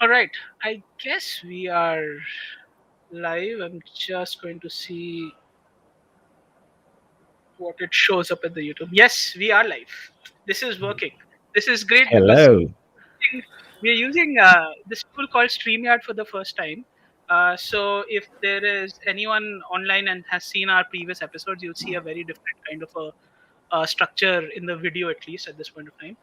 All right. I guess we are live. I'm just going to see what it shows up at the YouTube. Yes, we are live. This is working. This is great because Hello. we're using this tool called StreamYard for the first time. So if there is anyone online and has seen our previous episodes, you'll see a very different kind of a structure in the video, at least at this point of time.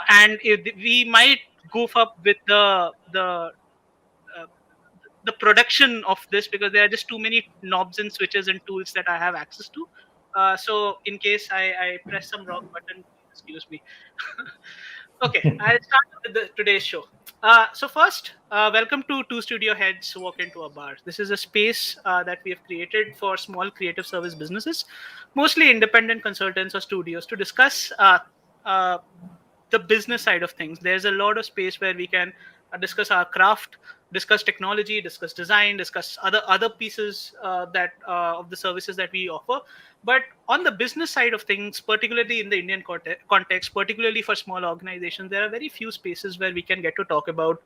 And we might goof up with uh, the production of this because there are just too many knobs and switches and tools that I have access to. So in case I press some wrong button, excuse me. Okay, I'll start with today's show. So first, welcome to Two Studio Heads Walk Into a Bar. This is a space that we have created for small creative service businesses, mostly independent consultants or studios, to discuss uh, the business side of things. There's a lot of space where we can discuss our craft, discuss technology, discuss design, discuss other pieces that of the services that we offer. But on the business side of things, particularly in the Indian context, particularly for small organizations, there are very few spaces where we can get to talk about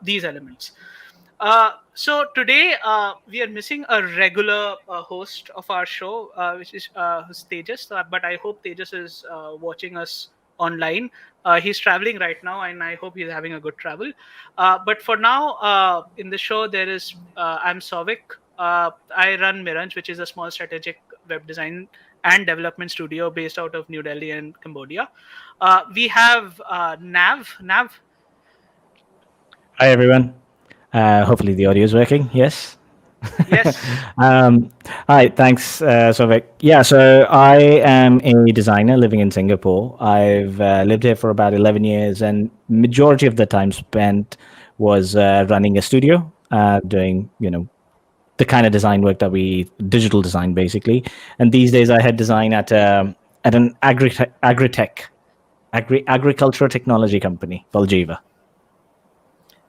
these elements. So today we are missing a regular host of our show, which is Tejas. But I hope Tejas is watching us online. He's traveling right now, and I hope he's having a good travel. But for now, in the show, there is I'm Souvik. I run Miranj, which is a small strategic web design and development studio based out of New Delhi and Cambodia. We have Nav. Nav, Hi, everyone. Hopefully, the audio is working. Yes. yes. um, Hi, thanks, Sovik. Yeah, so I am a designer living in Singapore. I've lived here for about 11 years, and majority of the time spent was running a studio, doing the kind of design work that we digital design basically. And these days, I head design at an agricultural technology company called Jiva.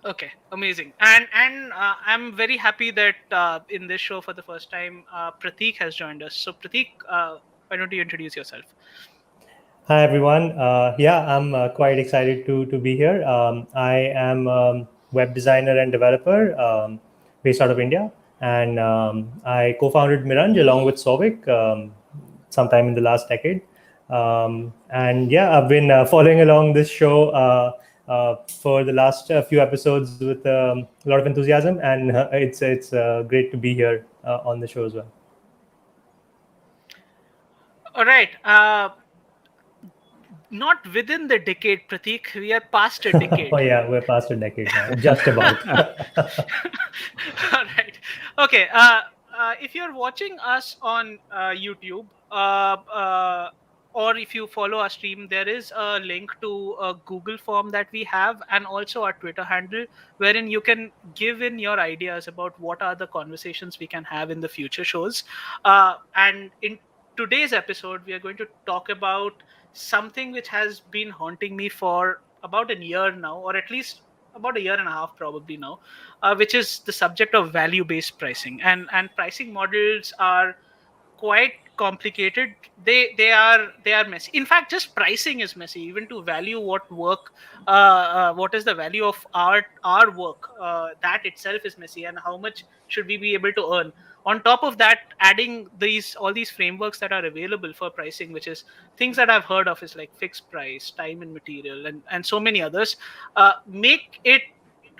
Okay, amazing. And I'm very happy that in this show for the first time, Prateek has joined us. So Prateek, why don't you introduce yourself? Hi everyone. Yeah, I'm quite excited to be here. I am web designer and developer based out of India, and I co-founded Miranj along with Souvik sometime in the last decade. And yeah, I've been following along this show for the last few episodes with a lot of enthusiasm, and it's great to be here on the show as well. All right. Not within the decade, Prateek. We are past a Oh decade. yeah, we're past a decade now, just about. All right. Okay. If you're watching us on YouTube, or if you follow our stream, there is a link to a Google form that we have, and also our Twitter handle, wherein you can give in your ideas about what are the conversations we can have in the future shows. And in today's episode, we are going to talk about something which has been haunting me for about a year now, or at least about a year and a half probably now, which is the subject of value-based pricing. And pricing models are quite complicated. They are messy. In fact, just pricing is messy. Even to value what is the value of our work, that itself is messy. And how much should we be able to earn? On top of that, adding these all these frameworks that are available for pricing, which is things that I've heard of, is like fixed price, time and material, and so many others, make it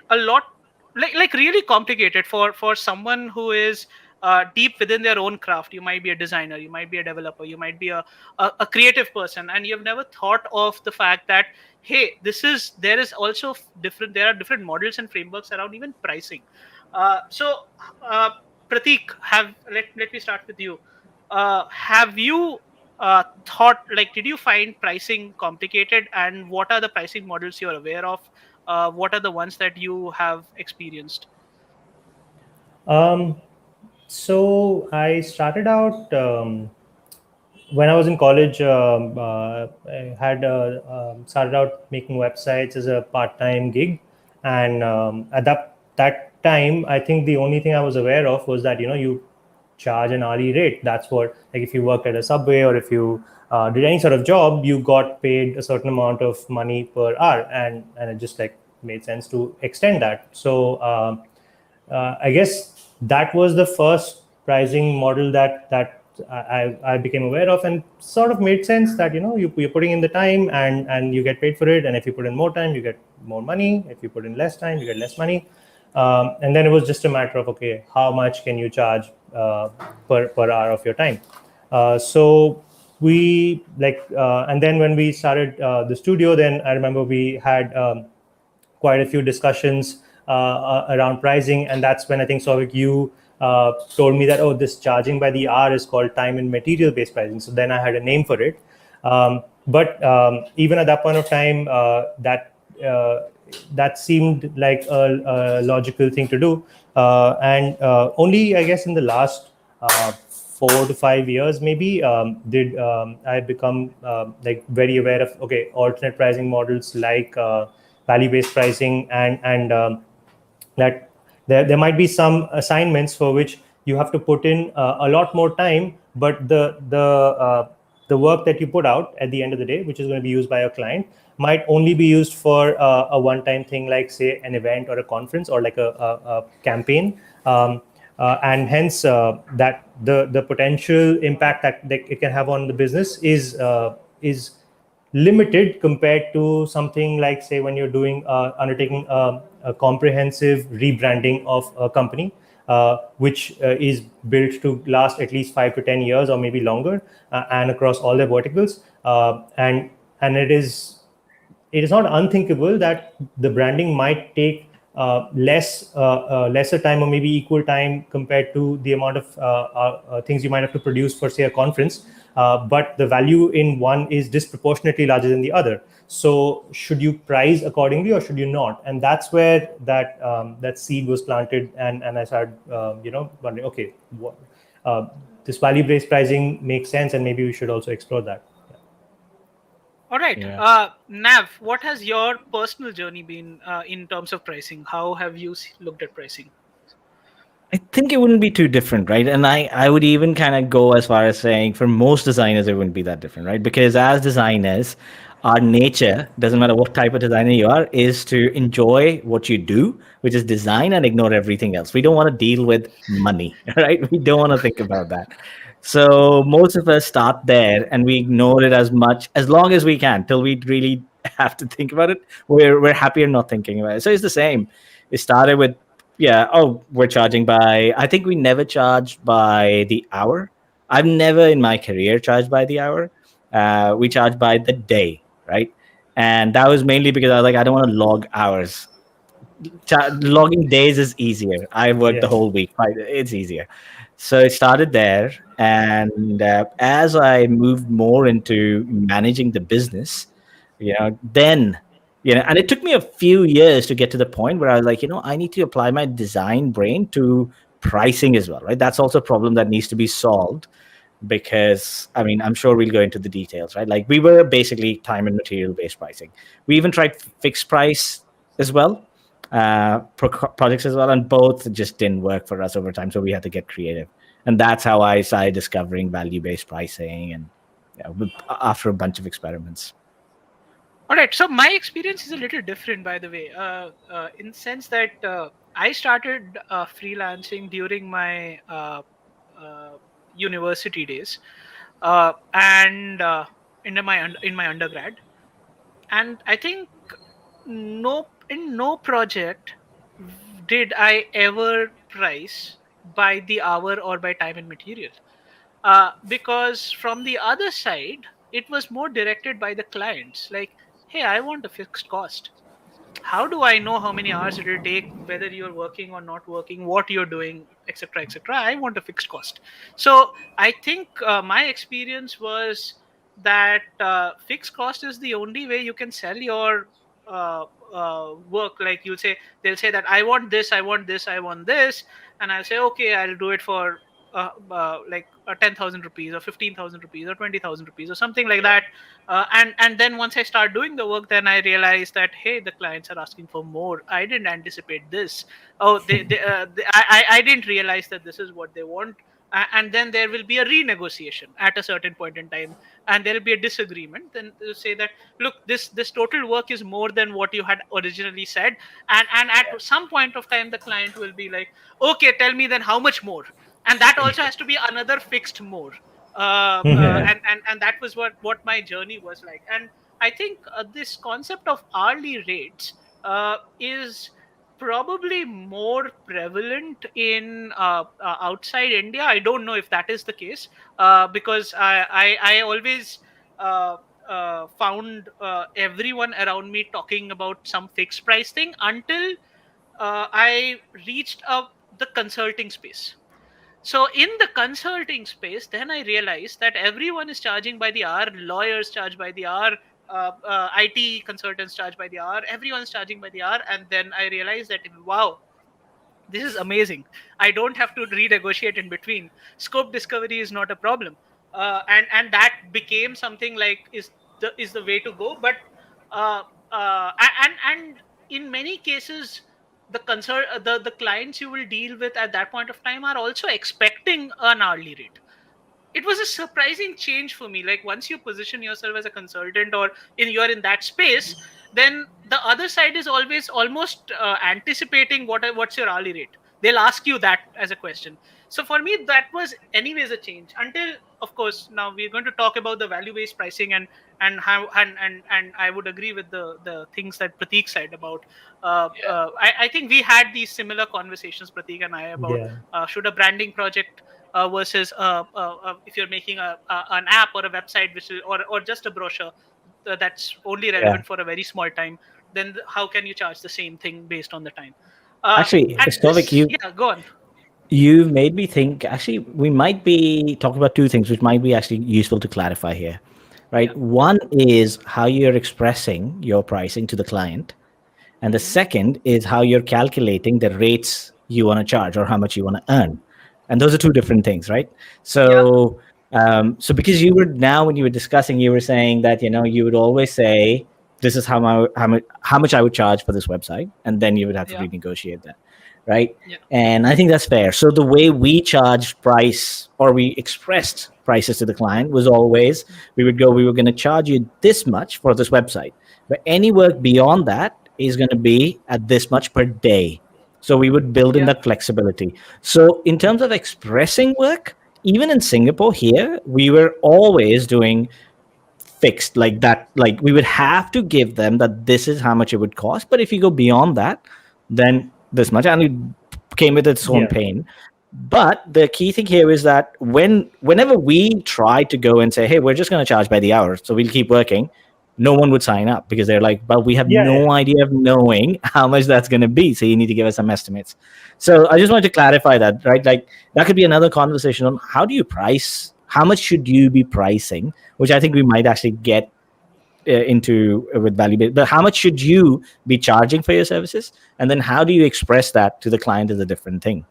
a lot, like really complicated for someone who is deep within their own craft. You might be a designer, you might be a developer, you might be a creative person, and you've never thought of the fact that, hey, there is also different, there are different models and frameworks around even pricing. So uh, Prateek, let me start with you. Have you thought, like, did you find pricing complicated, and what are the pricing models you're aware of? What are the ones that you have experienced? Um, so I started out when I was in college. I had started out making websites as a part-time gig, and at that time, I think the only thing I was aware of was that you charge an hourly rate. That's what, like, if you worked at a subway or if you did any sort of job, you got paid a certain amount of money per hour, and it just like made sense to extend that. So I guess that was the first pricing model that I became aware of, and sort of made sense that you're putting in the time and you get paid for it, and if you put in more time you get more money, if you put in less time you get less money, and then it was just a matter of, okay, how much can you charge per hour of your time. So we and then when we started the studio, then I remember we had quite a few discussions around pricing, and that's when I think, Souvik, you told me that, oh, this charging by the hour is called time and material based pricing. So then I had a name for it. But even at that point of time, that seemed like a logical thing to do. And only, I guess, in the last 4 to 5 years, maybe, did I become like very aware of, okay, alternate pricing models like value-based pricing, and that there might be some assignments for which you have to put in a lot more time, but the work that you put out at the end of the day, which is going to be used by your client, might only be used for a one-time thing, like say an event or a conference or like a campaign. And hence that the potential impact that it can have on the business is limited compared to something like, say, when you're doing undertaking a comprehensive rebranding of a company, which is built to last at least 5 to 10 years or maybe longer, and across all their verticals. And it is not unthinkable that the branding might take lesser time or maybe equal time compared to the amount of things you might have to produce for, say, a conference. But the value in one is disproportionately larger than the other. So should you price accordingly or should you not? And that's where that seed was planted, and I started wondering, okay, this value-based pricing makes sense, and maybe we should also explore that. All right. Yeah. Nav, what has your personal journey been in terms of pricing? How have you looked at pricing? I think it wouldn't be too different, right? And I would even kind of go as far as saying for most designers, it wouldn't be that different, right? Because as designers, our nature, doesn't matter what type of designer you are, is to enjoy what you do, which is design, and ignore everything else. We don't want to deal with money, right? We don't want to think about that. So most of us start there and we ignore it as long as we can, till we really have to think about it. We're happier not thinking about it. So it's the same. It started with, yeah, oh, we're charging by, I think we never charged by the hour. I've never in my career charged by the hour. We charge by the day, right? And that was mainly because I was like, I don't want to log hours. Logging days is easier. I work the Yeah. whole week, right? It's easier. So it started there. And as I moved more into managing the business, then and it took me a few years to get to the point where I was like, I need to apply my design brain to pricing as well, right? That's also a problem that needs to be solved, because I mean, I'm sure we'll go into the details, right? Like, we were basically time and material based pricing. We even tried fixed price as well, projects as well, and both just didn't work for us over time, so we had to get creative. And that's how I started discovering value based pricing, and after a bunch of experiments. All right. So my experience is a little different, by the way, in the sense that I started freelancing during my university days, and in my undergrad, and I think no project did I ever price by the hour or by time and material, because from the other side it was more directed by the clients, like, hey, I want a fixed cost. How do I know how many hours it will take, whether you're working or not working, what you're doing, etc., etc.? I want a fixed cost. So I think my experience was that fixed cost is the only way you can sell your work. Like, they'll say that I want this, I want this, I want this, and I'll say, okay, I'll do it for like 10,000 rupees or 15,000 rupees or 20,000 rupees or something like that. And then once I start doing the work, then I realize that, hey, the clients are asking for more. I didn't anticipate this. Oh, I didn't realize that this is what they want. And then there will be a renegotiation at a certain point in time. and there'll be a disagreement, then they'll say that, look, this total work is more than what you had originally said, and at some point of time the client will be like, okay, tell me then how much more, and that also has to be another fixed more. And that was what my journey was like. And I think this concept of hourly rates is probably more prevalent in outside India. I don't know if that is the case, because I always found everyone around me talking about some fixed price thing until I reached the consulting space. So in the consulting space, then I realized that everyone is charging by the hour. Lawyers charge by the hour. IT consultants charge by the hour. Everyone's charging by the hour. And then I realized that, wow, this is amazing. I don't have to renegotiate in between. Scope discovery is not a problem. And that became something like, is the way to go. But and in many cases, the clients you will deal with at that point of time are also expecting an hourly rate. It was a surprising change for me. Like, once you position yourself as a consultant, or you're in that space, then the other side is always almost anticipating what's your hourly rate. They'll ask you that as a question. So for me, that was anyways a change, until, of course, now we're going to talk about the value based pricing, and how, and I would agree with the things that Prateek said about I think we had these similar conversations, Prateek and I, about Yeah. should a branding project versus if you're making an app or a website, which is, or just a brochure that's only relevant for a very small time, then how can you charge the same thing based on the time? Actually, And Stovik, this, yeah, go on. you made me think. Actually, we might be talking about two things, which might be actually useful to clarify here, right? Yeah. One is how you're expressing your pricing to the client, and the second is how you're calculating the rates you want to charge or how much you want to earn. And those are two different things, right? Yeah. So, so because you were now when you were discussing, you were saying that you would always say this is how much I would charge for this website, and then you would have to Yeah. renegotiate that, right? Yeah. And I think that's fair. So the way we charged price or we expressed prices to the client was always we were going to charge you this much for this website, but any work beyond that is going to be at this much per day. So we would build in Yeah. that flexibility. So in terms of expressing work, even in Singapore here, we were always doing fixed like that. Like we would have to give them that this is how much it would cost. But if you go beyond that, then this much, and it came with its own Yeah. pain. But the key thing here is that whenever we try to go and say, hey, we're just going to charge by the hour, so we'll keep working, no one would sign up because they're like, but we have Yeah. no idea of knowing how much that's going to be. So you need to give us some estimates. So I just wanted to clarify that, right? Like that could be another conversation on how do you price, how much should you be pricing, which I think we might actually get into with value based, but how much should you be charging for your services? And then how do you express that to the client is a different thing.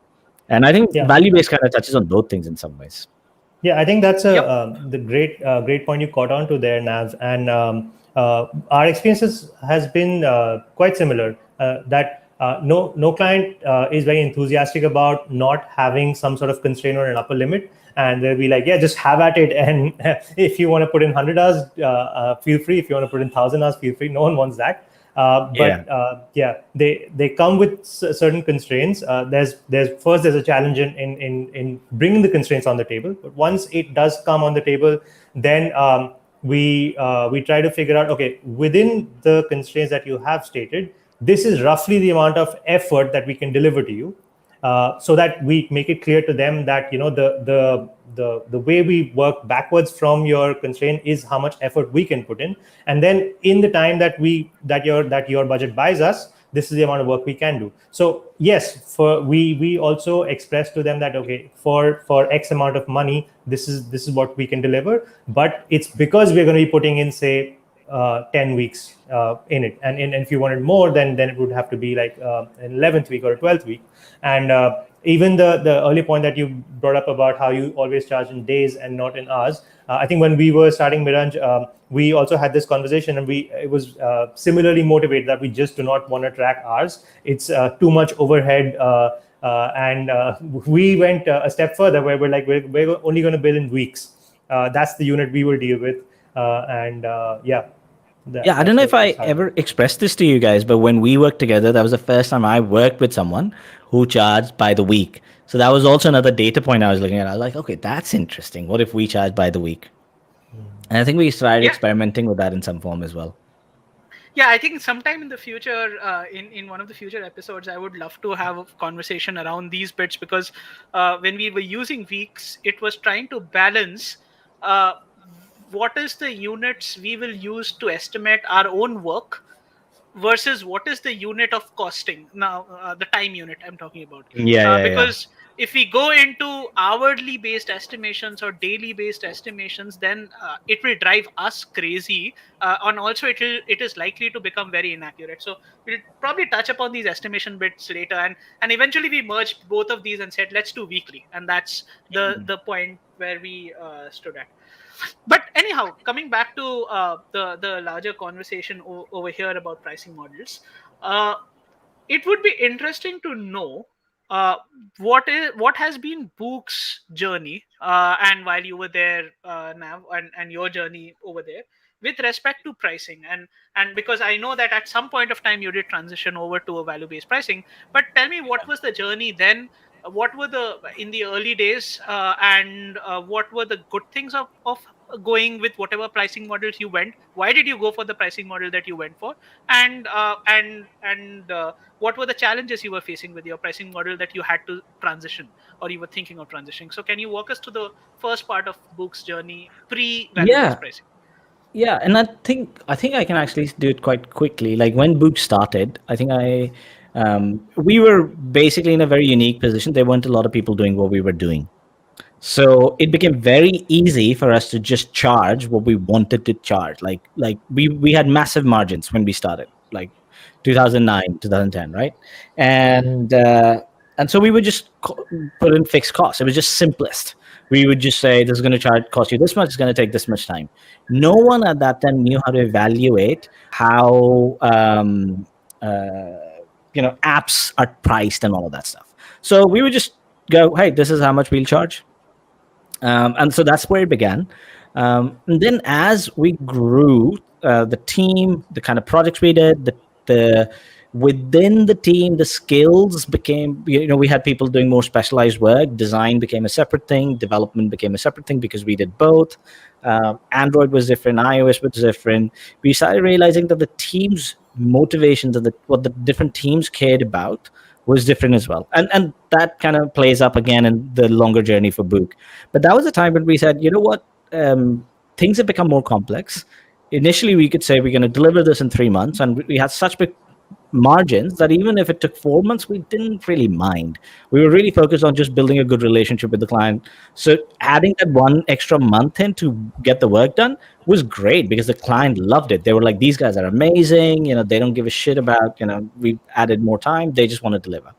And I think Yeah. value based kind of touches on both things in some ways. Yeah, I think that's Yep. the great point you caught on to there, Nav. And our experiences has been quite similar. That no client is very enthusiastic about not having some sort of constraint or an upper limit, and they'll be like, yeah, just have at it. And if you want to put in 100 hours, feel free. If you want to put in 1,000 hours, feel free. No one wants that. They come with certain constraints. There's a challenge in bringing the constraints on the table. But once it does come on the table, then we try to figure out, okay, within the constraints that you have stated, this is roughly the amount of effort that we can deliver to you. So that we make it clear to them that the way we work backwards from your constraint is how much effort we can put in, and then in the time that your budget buys us, this is the amount of work we can do. So yes, we also express to them that, okay, for X amount of money, this is what we can deliver, but it's because we're going to be putting in, say, 10 weeks in it, and if you wanted more, then it would have to be like an 11th week or a 12th week. And even the early point that you brought up about how you always charge in days and not in hours, I think when we were starting Miranj, we also had this conversation, and it was similarly motivated that we just do not want to track hours. It's too much overhead, and we went a step further where we're like, we're only going to bill in weeks. That's the unit we will deal with. and yeah, Yeah, I don't that's know where if we I started. ever expressed this to you guys, but when we worked together, that was the first time I worked with someone who charged by the week. So that was also another data point I was looking at. I was like, okay, that's interesting. What if we charge by the week? And I think we started Yeah, experimenting with that in some form as well. yeah, I think sometime in the future, in one of the future episodes, I would love to have a conversation around these bits, because when we were using weeks, it was trying to balance uh, what is the units we will use to estimate our own work versus what is the unit of costing. Now the time unit I'm talking about, Yeah, yeah, yeah. because if we go into hourly based estimations or daily based estimations, then it will drive us crazy, and also it is likely to become very inaccurate. So we'll probably touch upon these estimation bits later, and eventually we merged both of these and said let's do weekly, and that's the point where we stood at. But anyhow, coming back to the larger conversation over here about pricing models, uh, it would be interesting to know uh, what has been Book's journey, and while you were there, now, and your journey over there with respect to pricing, and because I know that at some point of time you did transition over to a value based pricing. But tell me, what was the journey then? What were the in the early days, and what were the good things of going with whatever pricing models you went? Why did you go for the pricing model that you went for? And what were the challenges you were facing with your pricing model that you had to transition, or you were thinking of transitioning? So can you walk us to the first part of Book's journey pre value based Yeah, pricing? yeah, and I think I can actually do it quite quickly. Like when Book started, I think we were basically in a very unique position. There weren't a lot of people doing what we were doing. So it became very easy for us to just charge what we wanted to charge. Like we had massive margins when we started, like 2009, 2010, right? And and so we would just put in fixed costs. It was just simplest. We would just say this is going to charge cost you this much. It's going to take this much time. No one at that time knew how to evaluate how apps are priced and all of that stuff. So we would just go, hey, this is how much we'll charge, and so that's where it began. And then as we grew, the team, the kind of projects we did, the within the team, the skills became, we had people doing more specialized work. Design became a separate thing. Development became a separate thing because we did both. Android was different. iOS was different. We started realizing that the team's motivations and what the different teams cared about was different as well. And that kind of plays up again in the longer journey for Book. But that was a time when we said, you know what, things have become more complex. Initially, we could say we're going to deliver this in 3 months, and we had such big margins that even if it took 4 months, we didn't really mind. We were really focused on just building a good relationship with the client. So adding that one extra month in to get the work done was great because the client loved it. They were like, these guys are amazing. They don't give a shit about, we added more time. They just want to deliver.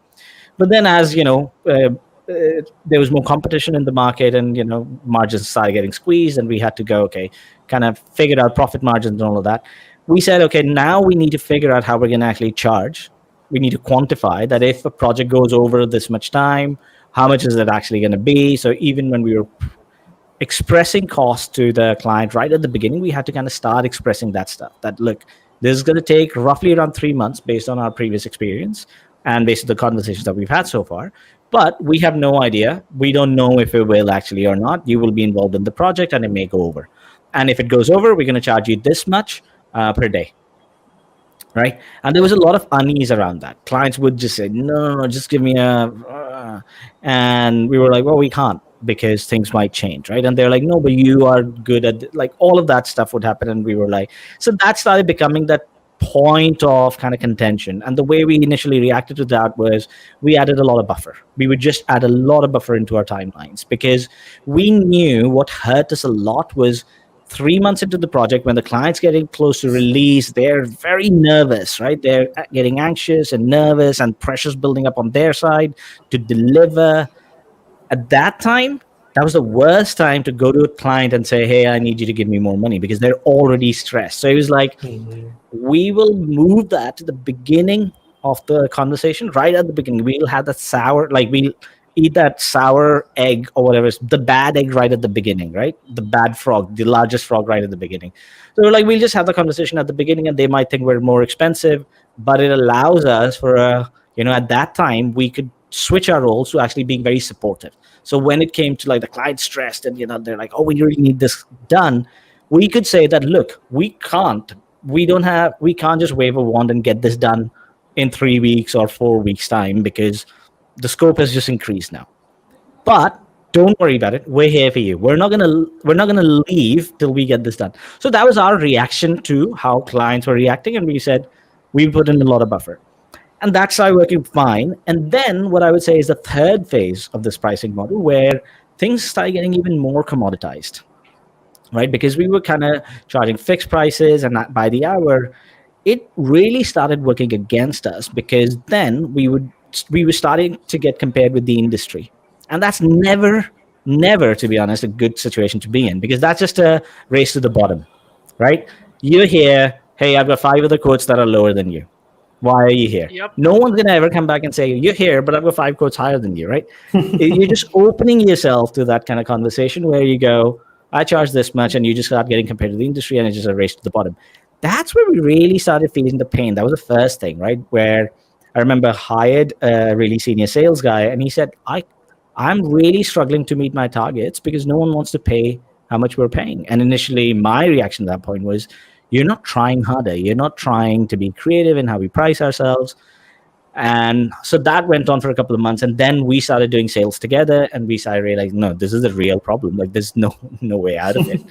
But then as there was more competition in the market, and margins started getting squeezed, and we had to go, okay, kind of figure out profit margins and all of that. We said, okay, now we need to figure out how we're going to actually charge. We need to quantify that. If a project goes over this much time, how much is it actually going to be? So even when we were expressing cost to the client right at the beginning, we had to kind of start expressing that stuff, that look, this is going to take roughly around 3 months based on our previous experience and based on the conversations that we've had so far. But we have no idea. We don't know if it will actually or not. You will be involved in the project and it may go over. And if it goes over, we're going to charge you this much per day. Right. And there was a lot of unease around that. Clients would just say, no, just give me and we were like, well, we can't because things might change. Right. And they're like, no, but you are good at, like, all of that stuff would happen. And we were like, so that started becoming that point of kind of contention. And the way we initially reacted to that was we added a lot of buffer. We would just add a lot of buffer into our timelines because we knew what hurt us a lot was 3 months into the project, when the client's getting close to release, they're very nervous, right? They're getting anxious and nervous, and pressure's building up on their side to deliver. At that time, that was the worst time to go to a client and say, hey, I need you to give me more money, because they're already stressed. So it was like, we will move that to the beginning of the conversation, right at the beginning. We'll have that sour, like, we'll eat that sour egg or whatever, the bad egg right at the beginning, right? The bad frog, the largest frog right at the beginning. So we're like, we'll just have the conversation at the beginning, and they might think we're more expensive, but it allows us for a, at that time we could switch our roles to actually being very supportive. So when it came to like the client stressed and they're like, oh, we really need this done, we could say that, look, we can't just wave a wand and get this done in 3 weeks or 4 weeks time, because the scope has just increased now. But don't worry about it. We're here for you. We're not gonna leave till we get this done. So that was our reaction to how clients were reacting, and we said we put in a lot of buffer, and that started working fine. And then what I would say is the third phase of this pricing model, where things started getting even more commoditized, right? Because we were kind of charging fixed prices and not by the hour. It really started working against us, because then we were starting to get compared with the industry, and that's never, to be honest, a good situation to be in, because that's just a race to the bottom, right? You're here, hey, I've got 5 other quotes that are lower than you. Why are you here? Yep. No one's gonna ever come back and say, you're here, but I've got 5 quotes higher than you, right? You're just opening yourself to that kind of conversation where you go, I charge this much, and you just start getting compared to the industry, and it's just a race to the bottom. That's where we really started feeling the pain. That was the first thing, right? Where I remember hired a really senior sales guy, and he said, I'm really struggling to meet my targets because no one wants to pay how much we're paying. And initially, my reaction at that point was, you're not trying harder. You're not trying to be creative in how we price ourselves. And so that went on for a couple of months. And then we started doing sales together, and we started realizing, no, this is a real problem. Like, there's no way out of it.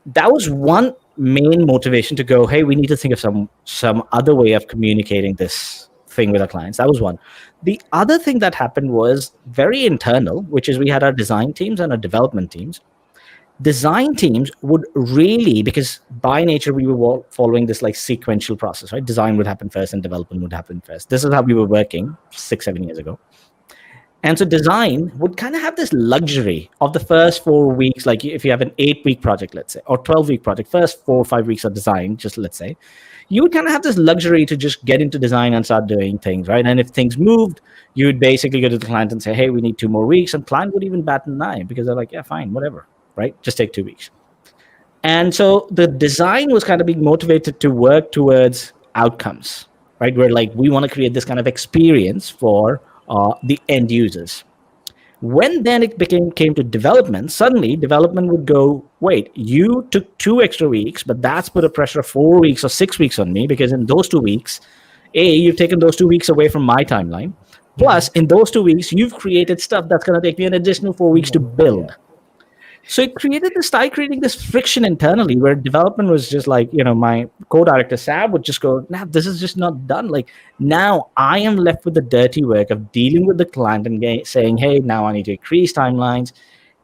That was one main motivation to go, hey, we need to think of some other way of communicating this thing with our clients. That was one. The other thing that happened was very internal, which is we had our design teams and our development teams. Design teams would really, because by nature we were following this like sequential process, right? Design would happen first and development would happen first. This is how we were working 6-7 years ago. And so design would kind of have this luxury of the first 4 weeks, like if you have an 8-week project, let's say, or 12-week project, first 4 or 5 weeks of design, just let's say, you would kind of have this luxury to just get into design and start doing things, right? And if things moved, you would basically go to the client and say, hey, we need 2 more weeks. And client would even bat an eye, because they're like, yeah, fine, whatever, right? Just take 2 weeks. And so the design was kind of being motivated to work towards outcomes, right? Where like, we want to create this kind of experience for the end users. When then it came to development, suddenly development would go, wait, you took 2 extra weeks, but that's put a pressure of 4 weeks or 6 weeks on me, because in those 2 weeks, you've taken those 2 weeks away from my timeline. Plus, in those 2 weeks, you've created stuff that's going to take me an additional 4 weeks to build. So it started creating this friction internally, where development was just like, my co-director Sam would just go, nah, this is just not done. Like, now I am left with the dirty work of dealing with the client and saying, hey, now I need to increase timelines.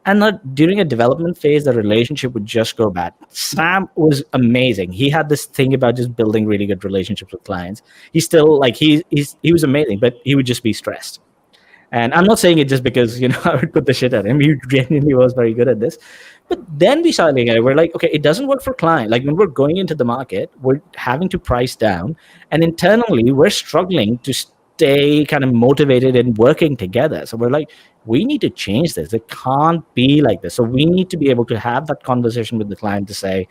And during a development phase, the relationship would just go bad. Sam was amazing. He had this thing about just building really good relationships with clients. He's still like, he was amazing, but he would just be stressed. And I'm not saying it just because, I would put the shit at him. He genuinely was very good at this. But then we started looking at it. We're like, okay, it doesn't work for client. Like, when we're going into the market, we're having to price down. And internally, we're struggling to stay kind of motivated and working together. So we're like, we need to change this. It can't be like this. So we need to be able to have that conversation with the client to say,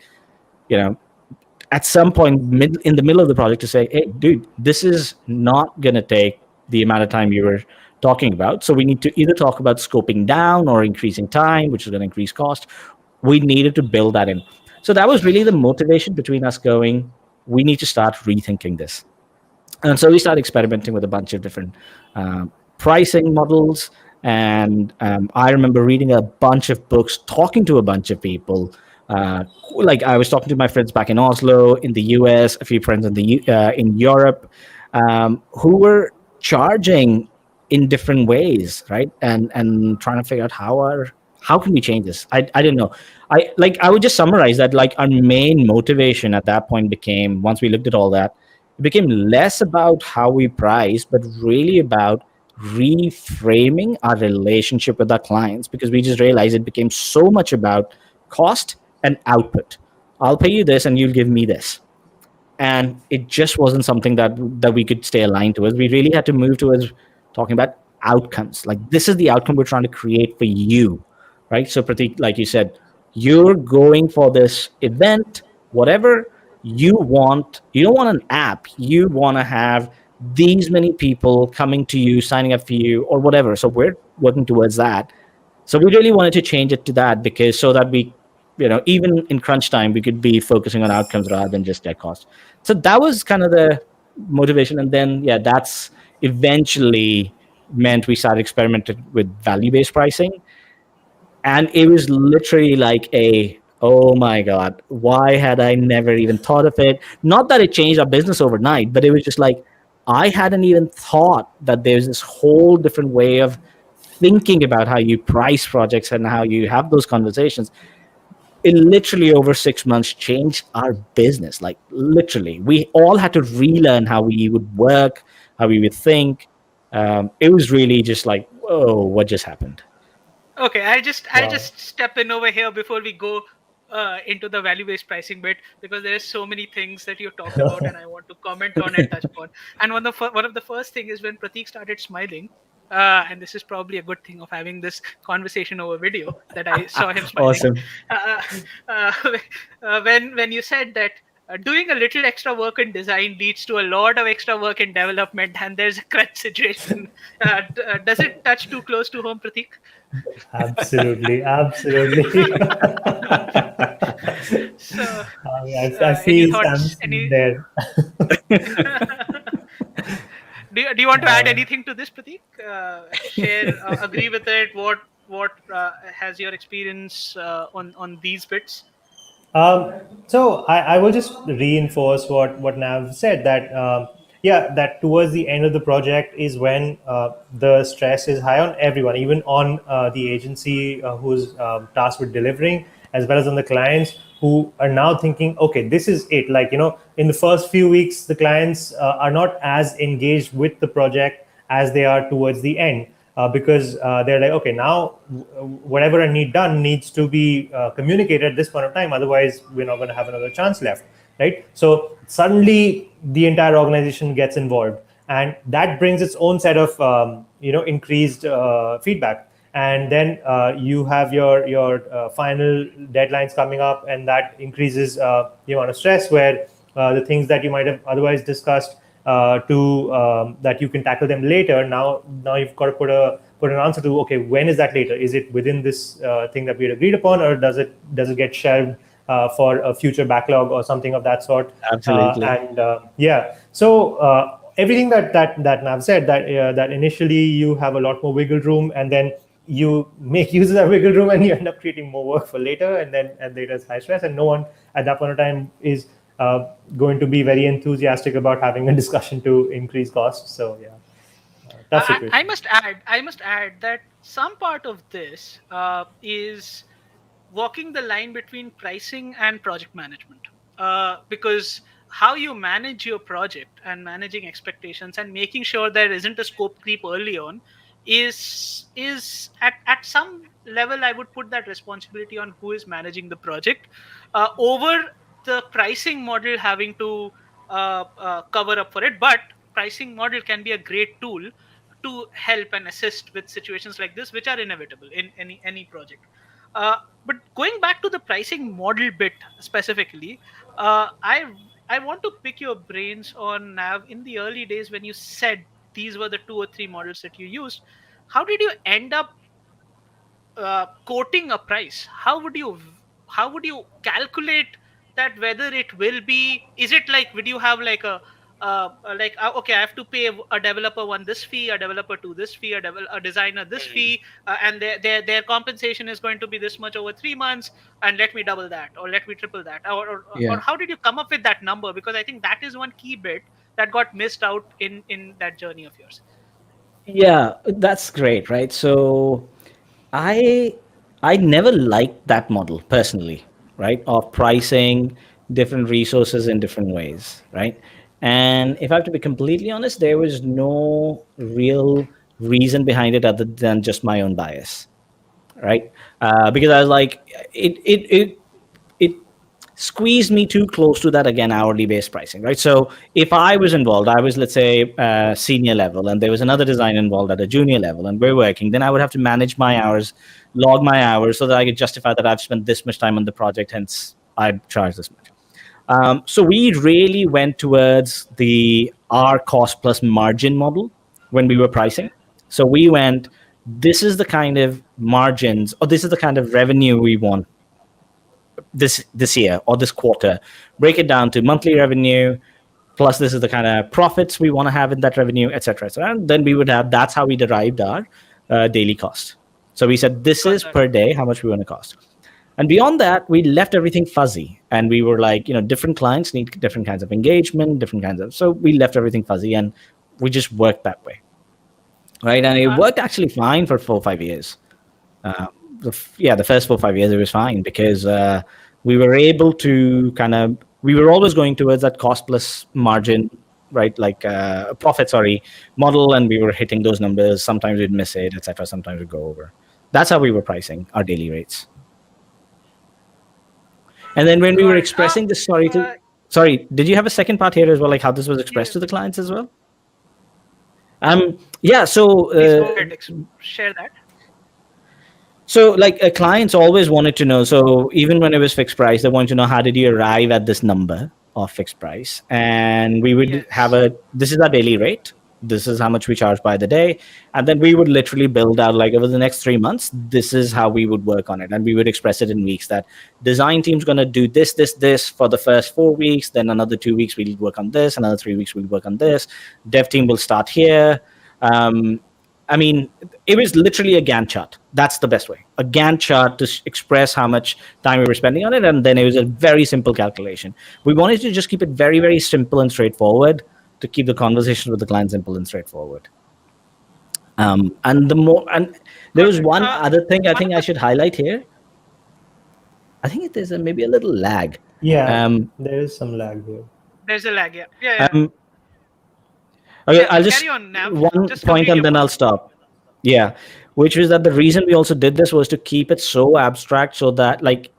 at some point in the middle of the project, to say, hey, dude, this is not going to take the amount of time you were talking about. So we need to either talk about scoping down or increasing time, which is going to increase cost. We needed to build that in. So that was really the motivation between us going, we need to start rethinking this. And so we started experimenting with a bunch of different pricing models. And I remember reading a bunch of books, talking to a bunch of people. Like, I was talking to my friends back in Oslo, in the US, a few friends in Europe, who were charging in different ways, right? And trying to figure out how can we change this? I didn't know. I would just summarize that, like, our main motivation at that point became, once we looked at all that, it became less about how we price, but really about reframing our relationship with our clients, because we just realized it became so much about cost and output. I'll pay you this and you'll give me this. And it just wasn't something that we could stay aligned towards. We really had to move towards talking about outcomes. Like, this is the outcome we're trying to create for you, right? So Pratik, like you said, you're going for this event, whatever you want. You don't want an app. You want to have these many people coming to you, signing up for you, or whatever. So we're working towards that. So we really wanted to change it to that, because so that we, even in crunch time, we could be focusing on outcomes rather than just their cost. So that was kind of the motivation. And then, yeah, that's eventually meant we started experimenting with value-based pricing. And it was literally like oh my God, why had I never even thought of it? Not that it changed our business overnight, but it was just like, I hadn't even thought that there's this whole different way of thinking about how you price projects and how you have those conversations. It literally, over 6 months, changed our business. Like, literally, we all had to relearn how we would work, how we would think. It was really just like, whoa, what just happened? Okay, I'll Wow. just step in over here before we go into the value based pricing bit, because there are so many things that you talked about and I want to comment on and touch upon. And one of the first thing is when Pratik started smiling. And this is probably a good thing of having this conversation over video, that I saw him smiling. Awesome. Uh, uh, when you said that doing a little extra work in design leads to a lot of extra work in development, and there's a crunch situation. Does it touch too close to home, Pratik? Absolutely, absolutely. So, I any feel I'm thoughts? Any? there. Do you want to add Uh, anything to this, Pratik? Share, agree with it. What has your experience on these bits? Um, so I will just reinforce what Nav said, that yeah, that towards the end of the project is when the stress is high on everyone, even on the agency who's tasked with delivering, as well as on the clients who are now thinking, okay, this is it. Like, in the first few weeks, the clients are not as engaged with the project as they are towards the end, because they're like, okay, now whatever I need done needs to be communicated at this point of time. Otherwise, we're not going to have another chance left, right? So suddenly the entire organization gets involved, and that brings its own set of increased feedback. And then you have your final deadlines coming up, and that increases the amount of stress, where the things that you might have otherwise discussed to that you can tackle them later. Now you've got to put an answer to, okay, when is that later? Is it within this thing that we had agreed upon, or does it get shelved for a future backlog or something of that sort? Absolutely. And yeah, so everything that Nav said, that initially you have a lot more wiggle room, and then you make use of that wiggle room, and you end up creating more work for later, and later is high stress, and no one at that point of time is going to be very enthusiastic about having a discussion to increase costs. So yeah, tough I situation. must add that some part of this is walking the line between pricing and project management, because how you manage your project and managing expectations and making sure there isn't a scope creep early on is at some level, I would put that responsibility on who is managing the project, over the pricing model having to cover up for it. But pricing model can be a great tool to help and assist with situations like this, which are inevitable in any project. uh, but going back to the pricing model bit specifically, I want to pick your brains on, Nav, in the early days when you said these were the two or three models that you used. How did you end up quoting a price? How would you calculate that, whether it will be, is it like, would you have like okay, I have to pay a developer one this fee, a developer two this fee, a designer this fee, and their compensation is going to be this much over 3 months, and let me double that, or let me triple that, or Yeah. how did you come up with that number? Because I think that is one key bit that got missed out in that journey of yours. Yeah, that's great, right? So I I never liked that model personally, right? Of pricing different resources in different ways, right? And if I have to be completely honest, there was no real reason behind it other than just my own bias, right? Because I was like, it squeezed me too close to that, again, hourly based pricing, right? So if I was involved, I was, let's say, senior level, and there was another designer involved at a junior level, and we're working, then I would have to manage my hours, log my hours, so that I could justify that I've spent this much time on the project, hence I'd charge this much. So we really went towards the R cost plus margin model when we were pricing. Okay. So we went, this is the kind of margins, or this is the kind of revenue we want this year or this quarter. Break it down to monthly revenue, plus this is the kind of profits we want to have in that revenue, etc. And then we would have, that's how we derived our daily cost. So we said, this Got is that. per day how much we want to cost. And beyond that, we left everything fuzzy. And we were like, different clients need different kinds of engagement, different kinds of, so we left everything fuzzy and we just worked that way. Right. And it Uh, worked actually fine for 4 or 5 years. Uh, the first 4 or 5 years it was fine because we were able to we were always going towards that cost plus margin, right? Like profit, sorry, model, and we were hitting those numbers. Sometimes we'd miss it, etc. Sometimes we'd go over. That's how we were pricing our daily rates. And then when we were got it. expressing this, sorry, did you have a second part here as well, like how this was expressed Yeah, to the clients as well? Yeah. So please go ahead. Share that. like clients always wanted to know. So even when it was fixed price, they wanted to know, how did you arrive at this number of fixed price? And we would have Yes. this is our daily rate. This is how much we charge by the day. And then we would literally build out, like, over the next 3 months, this is how we would work on it. And we would express it in weeks, that design team's going to do this for the first 4 weeks. Then another 2 weeks, we'll work on this. Another 3 weeks, we'll work on this. Dev team will start here. Um, I mean, it was literally a Gantt chart. That's the best way. A Gantt chart to express how much time we were spending on it. And then it was a very simple calculation. We wanted to just keep it very, very simple and straightforward, to keep the conversation with the client simple and straightforward. And there Got was it. one other thing I One think of I the should highlight here. I think there's maybe a little lag. Yeah, Um, there is some lag here. There's a lag. Yeah. Yeah. Yeah. um, okay, Yeah. I'll just Carry on, Nav. one Just point complete and your then I'll point. stop. Yeah, which was that the reason we also did this was to keep it so abstract, so that, like,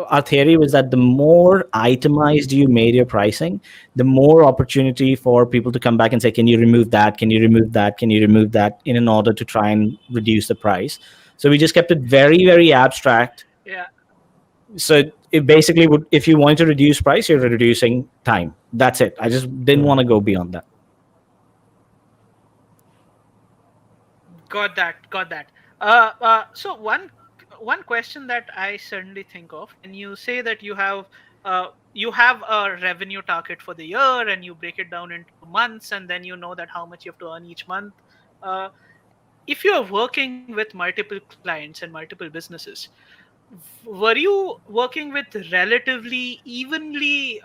our theory was that the more itemized you made your pricing, the more opportunity for people to come back and say, can you remove that? Can you remove that? Can you remove that? In order to try and reduce the price. So we just kept it very, very abstract. Yeah. So it basically would, if you wanted to reduce price, you're reducing time. That's it. I just didn't want to go beyond that. Got that. Got that. So one question that I certainly think of, and you say that you have a revenue target for the year, and you break it down into months, and then you know that how much you have to earn each month. Uh, if you are working with multiple clients and multiple businesses, were you working with relatively evenly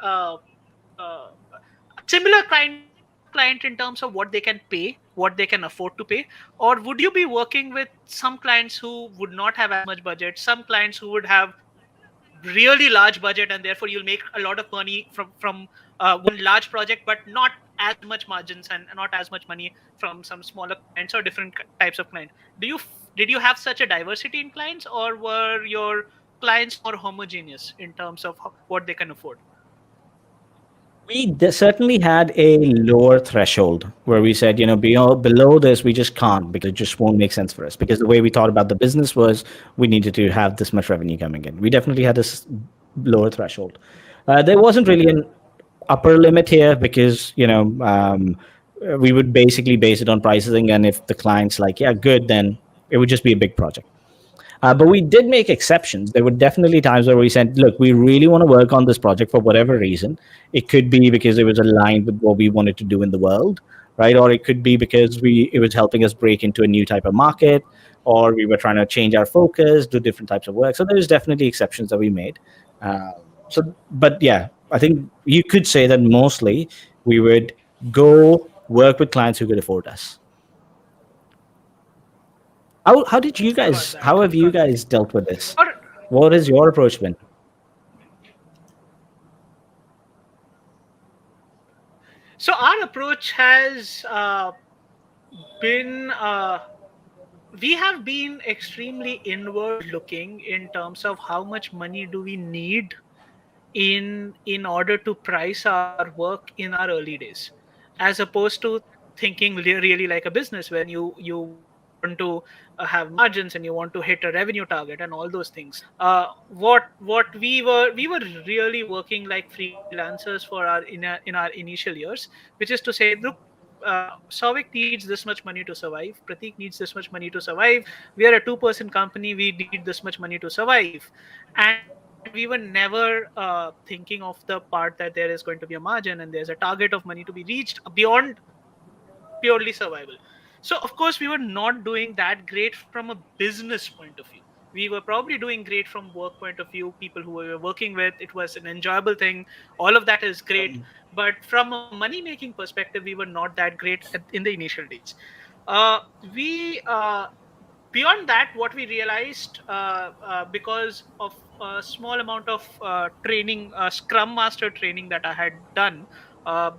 similar kind of client in terms of what they can pay, what they can afford to pay? Or would you be working with some clients who would not have as much budget, some clients who would have really large budget, and therefore you'll make a lot of money from one large project, but not as much margins and not as much money from some smaller clients or different types of clients? Did you have such a diversity in clients, or were your clients more homogeneous in terms of what they can afford? We certainly had a lower threshold where we said, below this, we just can't, because it just won't make sense for us. Because the way we thought about the business was, we needed to have this much revenue coming in. We definitely had this lower threshold. There wasn't really an upper limit here, because, we would basically base it on pricing. And if the client's like, yeah, good, then it would just be a big project. But we did make exceptions. There were definitely times where we said, look, we really want to work on this project for whatever reason. It could be because it was aligned with what we wanted to do in the world, right? Or it could be because it was helping us break into a new type of market, or we were trying to change our focus, do different types of work. So there's definitely exceptions that we made. But yeah, I think you could say that mostly we would go work with clients who could afford us. How did you Got guys? that. How have you Got that. guys dealt with this? Or What has your approach been? so our approach has been we have been extremely inward looking in terms of how much money do we need in order to price our work in our early days, as opposed to thinking really like a business when you want to have margins and you want to hit a revenue target and all those things. What we were really working like freelancers for our in our initial years, which is to say, look, Sovic needs this much money to survive. Pratik needs this much money to survive. We are a two-person company. We need this much money to survive, and we were never thinking of the part that there is going to be a margin and there's a target of money to be reached beyond purely survival. So of course we were not doing that great from a business point of view. We were probably doing great from work point of view. People who we were working with, it was an enjoyable thing. All of that is great, but from a money making perspective, we were not that great in the initial days. Uh, we Beyond that, what we realized, because of a small amount of training, scrum master training that I had done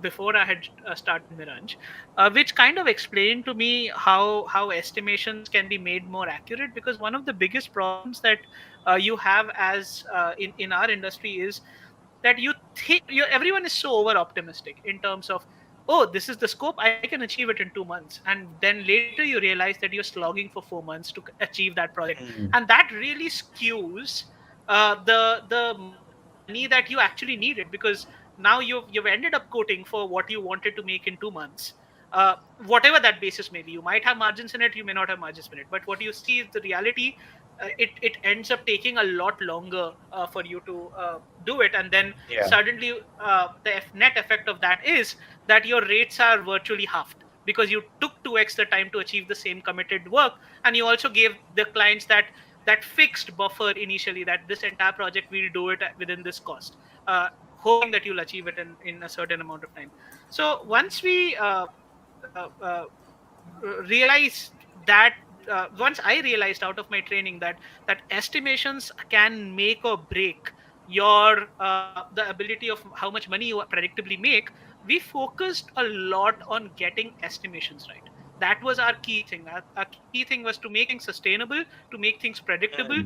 before I had started Miranj, which kind of explained to me how estimations can be made more accurate. Because one of the biggest problems that you have as in our industry is that you think everyone is so over optimistic in terms of, oh, this is the scope, I can achieve it in 2 months, and then later you realize that you're slogging for 4 months to achieve that project. And that really skews the money that you actually needed, because now you've ended up quoting for what you wanted to make in 2 months. Whatever that basis may be, you might have margins in it, you may not have margins in it, but what you see is the reality. It ends up taking a lot longer for you to do it, and then Yeah. suddenly the net effect of that is that your rates are virtually halved, because you took 2x the time to achieve the same committed work, and you also gave the clients that fixed buffer initially, that this entire project we'll do it within this cost, hoping that you'll achieve it in a certain amount of time. So once we uh, uh, realized that once I realized out of my training that estimations can make or break your the ability of how much money you predictably make, we focused a lot on getting estimations right. That was our key thing. Our key thing was to make things sustainable, to make things predictable.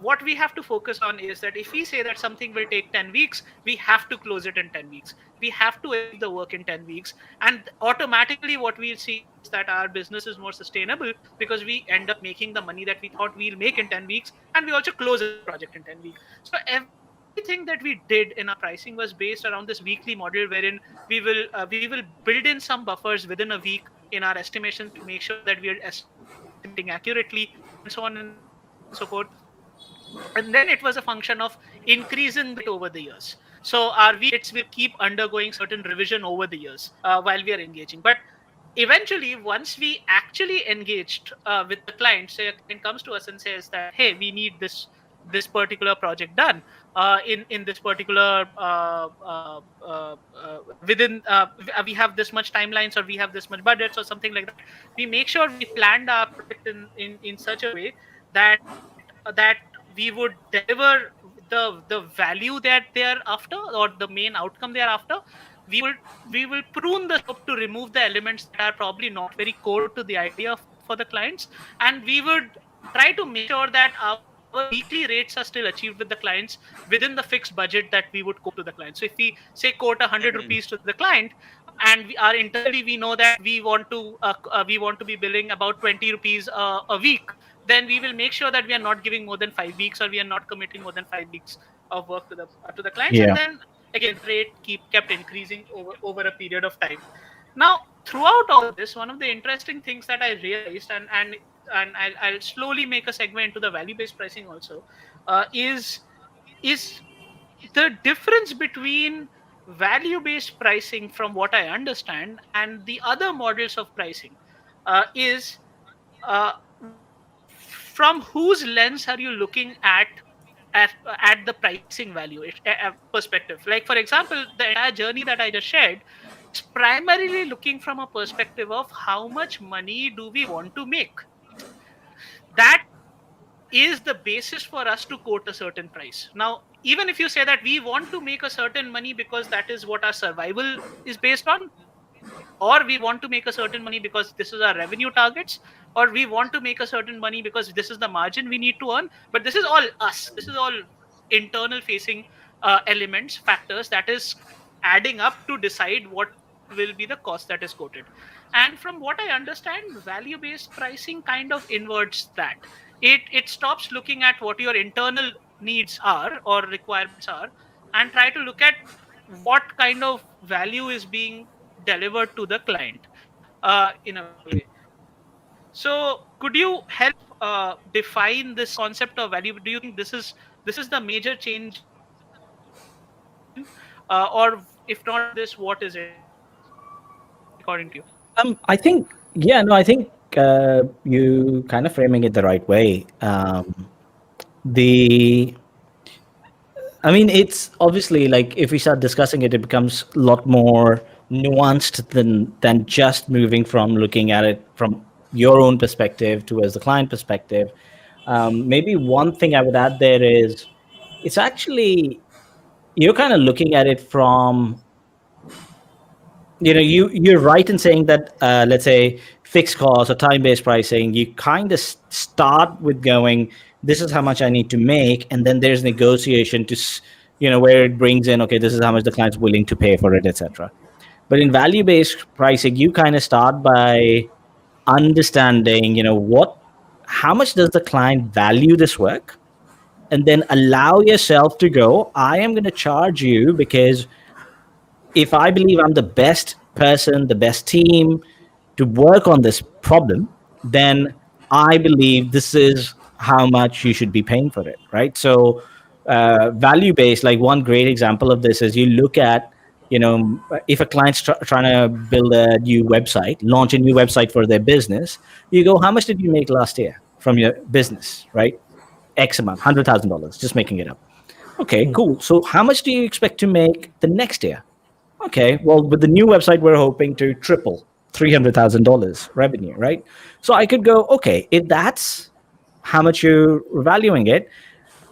What we have to focus on is that if we say that something will take 10 weeks, we have to close it in 10 weeks. We have to achieve the work in 10 weeks. And automatically, what we'll see is that our business is more sustainable, because we end up making the money that we thought we'll make in 10 weeks. And we also close the project in 10 weeks. So everything that we did in our pricing was based around this weekly model, wherein we will build in some buffers within a week in our estimation to make sure that we are estimating accurately, and so on and so forth. And then it was a function of increasing the rate over the years. So our weekly rates will keep undergoing certain revision over the years while we are engaging. But eventually, once we actually engaged with the client, say a client comes to us and says that, hey, we need this particular project done in this particular within we have this much timelines, or we have this much budgets, or something like that. We make sure we planned our project in such a way that we would deliver the value that they are after, or the main outcome they are after. We will prune the scope to remove the elements that are probably not very core to the idea for the clients, and we would try to make sure that our weekly rates are still achieved with the clients within the fixed budget that we would quote to the client. So if we say quote 100 rupees to the client, and we are internally, we know that we want to be billing about 20 rupees a week, then we will make sure that we are not giving more than 5 weeks, or we are not committing more than 5 weeks of work to the clients. And Yeah. then again, the rate kept increasing over a period of time. Now, throughout all of this, one of the interesting things that I realized, and I'll slowly make a segue into the value based pricing also, is the difference between value based pricing, from what I understand, and the other models of pricing, is uh, from whose lens are you looking at the pricing value perspective. Like, for example, the entire journey that I just shared is primarily looking from a perspective of how much money do we want to make. That is the basis for us to quote a certain price. Now, even if you say that we want to make a certain money because that is what our survival is based on, or we want to make a certain money because this is our revenue targets, or we want to make a certain money because this is the margin we need to earn, but this is all us, this is all internal facing elements, factors that is adding up to decide what will be the cost that is quoted. And from what I understand, value based pricing kind of inverts that. It stops looking at what your internal needs are or requirements are, and try to look at what kind of value is being delivered to the client in a way. So could you help define this concept of value? Do you think this is the major change in or if not this, what is it according to you? I think, yeah, no, I think you kind of framing it the right way. The I mean, it's obviously like if we start discussing it, it becomes a lot more nuanced than just moving from looking at it from your own perspective towards the client perspective. Maybe one thing I would add there is it's actually you're kind of looking at it from you're right in saying that let's say fixed cost or time-based pricing, you kind of start with going, this is how much I need to make, and then there's negotiation to where it brings in, okay, this is how much the client's willing to pay for it, etc. But in value-based pricing, you kind of start by understanding how much does the client value this work, and then allow yourself to go, I am going to charge you because if I believe I'm the best person, the best team to work on this problem, then I believe this is how much you should be paying for it, right? So, value based, like one great example of this is you look at, if a client's trying to build a new website, launch a new website for their business, you go, how much did you make last year from your business, right? X amount, $100,000, just making it up. Okay, cool. So, how much do you expect to make the next year? Okay, well, with the new website, we're hoping to triple $300,000 revenue, right? So I could go, okay, if that's how much you're valuing it,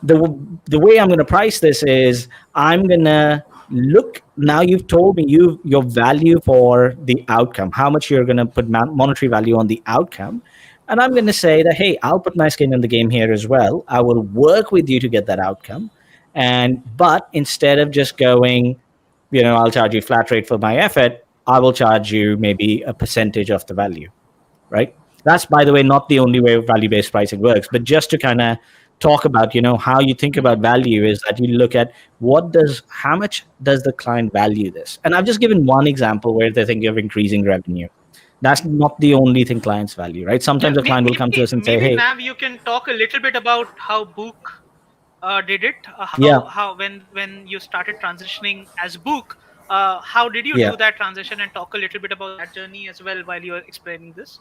the way I'm going to price this is I'm going to look, now you've told me your value for the outcome, how much you're going to put monetary value on the outcome. And I'm going to say that, hey, I'll put my skin in the game here as well. I will work with you to get that outcome. But instead of just going, I'll charge you flat rate for my effort, I will charge you maybe a percentage of the value, right? That's, by the way, not the only way value-based pricing works, but just to kind of talk about, how you think about value is that you look at how much does the client value this? And I've just given one example where they think of increasing revenue. That's not the only thing clients value, right? Sometimes the client will come to us and say, hey, Nav, you can talk a little bit about how Book did it, how when you started transitioning as Book, how did you do that transition, and talk a little bit about that journey as well while you were explaining this?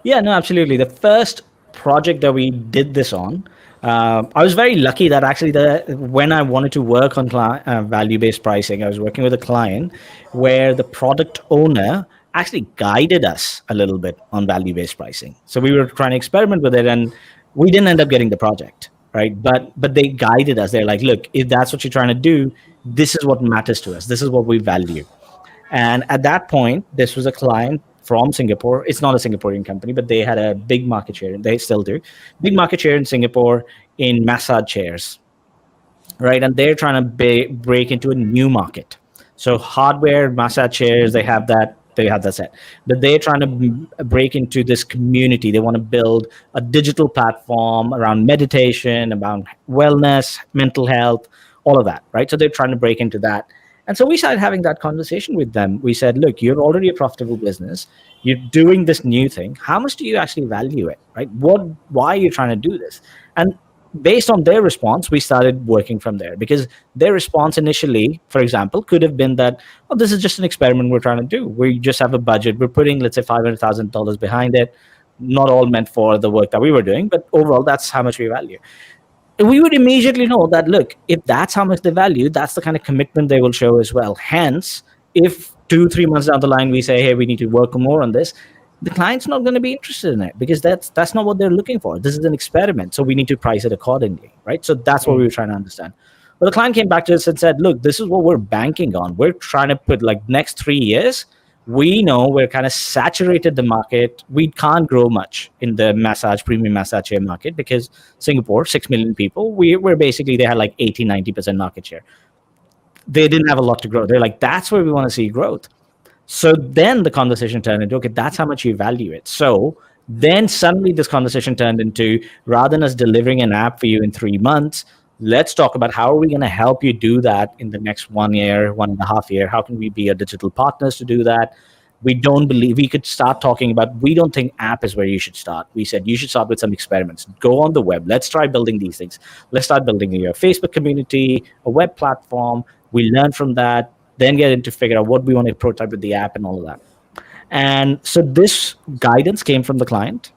Yeah, no, absolutely. The first project that we did this on, I was very lucky that actually when I wanted to work on value-based pricing, I was working with a client where the product owner actually guided us a little bit on value-based pricing. So we were trying to experiment with it, and we didn't end up getting the project, right? But they guided us. They're like, look, if that's what you're trying to do, this is what matters to us. This is what we value. And at that point, this was a client from Singapore. It's not a Singaporean company, but they had a big market share, and they still do. Big market share in Singapore in massage chairs, right? And they're trying to break into a new market. So hardware, massage chairs, they have that set. But they're trying to break into this community. They want to build a digital platform around meditation, about wellness, mental health, all of that, right? So they're trying to break into that. And so we started having that conversation with them. We said, look, you're already a profitable business. You're doing this new thing. How much do you actually value it, right? Why are you trying to do this? And based on their response, we started working from there, because their response initially, for example, could have been that, oh, this is just an experiment we're trying to do. We just have a budget. We're putting, let's say, $500,000 behind it. Not all meant for the work that we were doing, but overall, that's how much we value. We would immediately know that, look, if that's how much they value, that's the kind of commitment they will show as well. Hence, if 2-3 months down the line, we say, hey, we need to work more on this, the client's not going to be interested in it, because that's not what they're looking for. This is an experiment, so we need to price it accordingly, right? So that's what we were trying to understand. But the client came back to us and said, look, this is what we're banking on. We're trying to put, like, next 3 years, We know we're kind of saturated the market. We can't grow much in the massage, premium massage chair market because Singapore, 6 million people, we're basically, they had like 80, 90% market share. They didn't have a lot to grow. They're like, that's where we want to see growth. So then the conversation turned into, okay, that's how much you value it. So then suddenly this conversation turned into, rather than us delivering an app for you in 3 months, let's talk about how are we going to help you do that in the next 1 year, 1.5 year. How can we be your digital partners to do that? We don't believe we could start talking about, we don't think app is where you should start. We said you should start with some experiments. Go on the web. Let's try building these things. Let's start building your Facebook community, a web platform. We learn from that, then get into figure out what we want to prototype with the app and all of that. And so this guidance came from the client,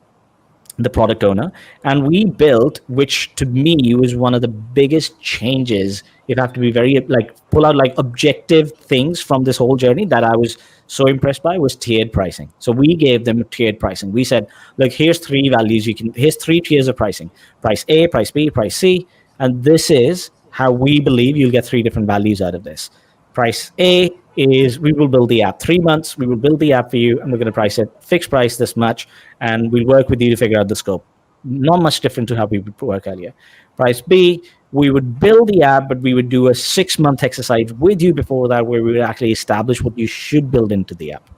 the product owner, and we built, which to me was one of the biggest changes. If I have to be very like pull out like objective things from this whole journey that I was so impressed by, was tiered pricing. So we gave them tiered pricing. We said, look, here's three values. Here's three tiers of pricing: price A, price B, price C, and this is how we believe you'll get three different values out of this. Price A is, we will build the app 3 months. We will build the app for you, and we're going to price it fixed price this much, and we'll work with you to figure out the scope. Not much different to how we would work earlier. Price B, we would build the app, but we would do a 6-month exercise with you before that, where we would actually establish what you should build into the app.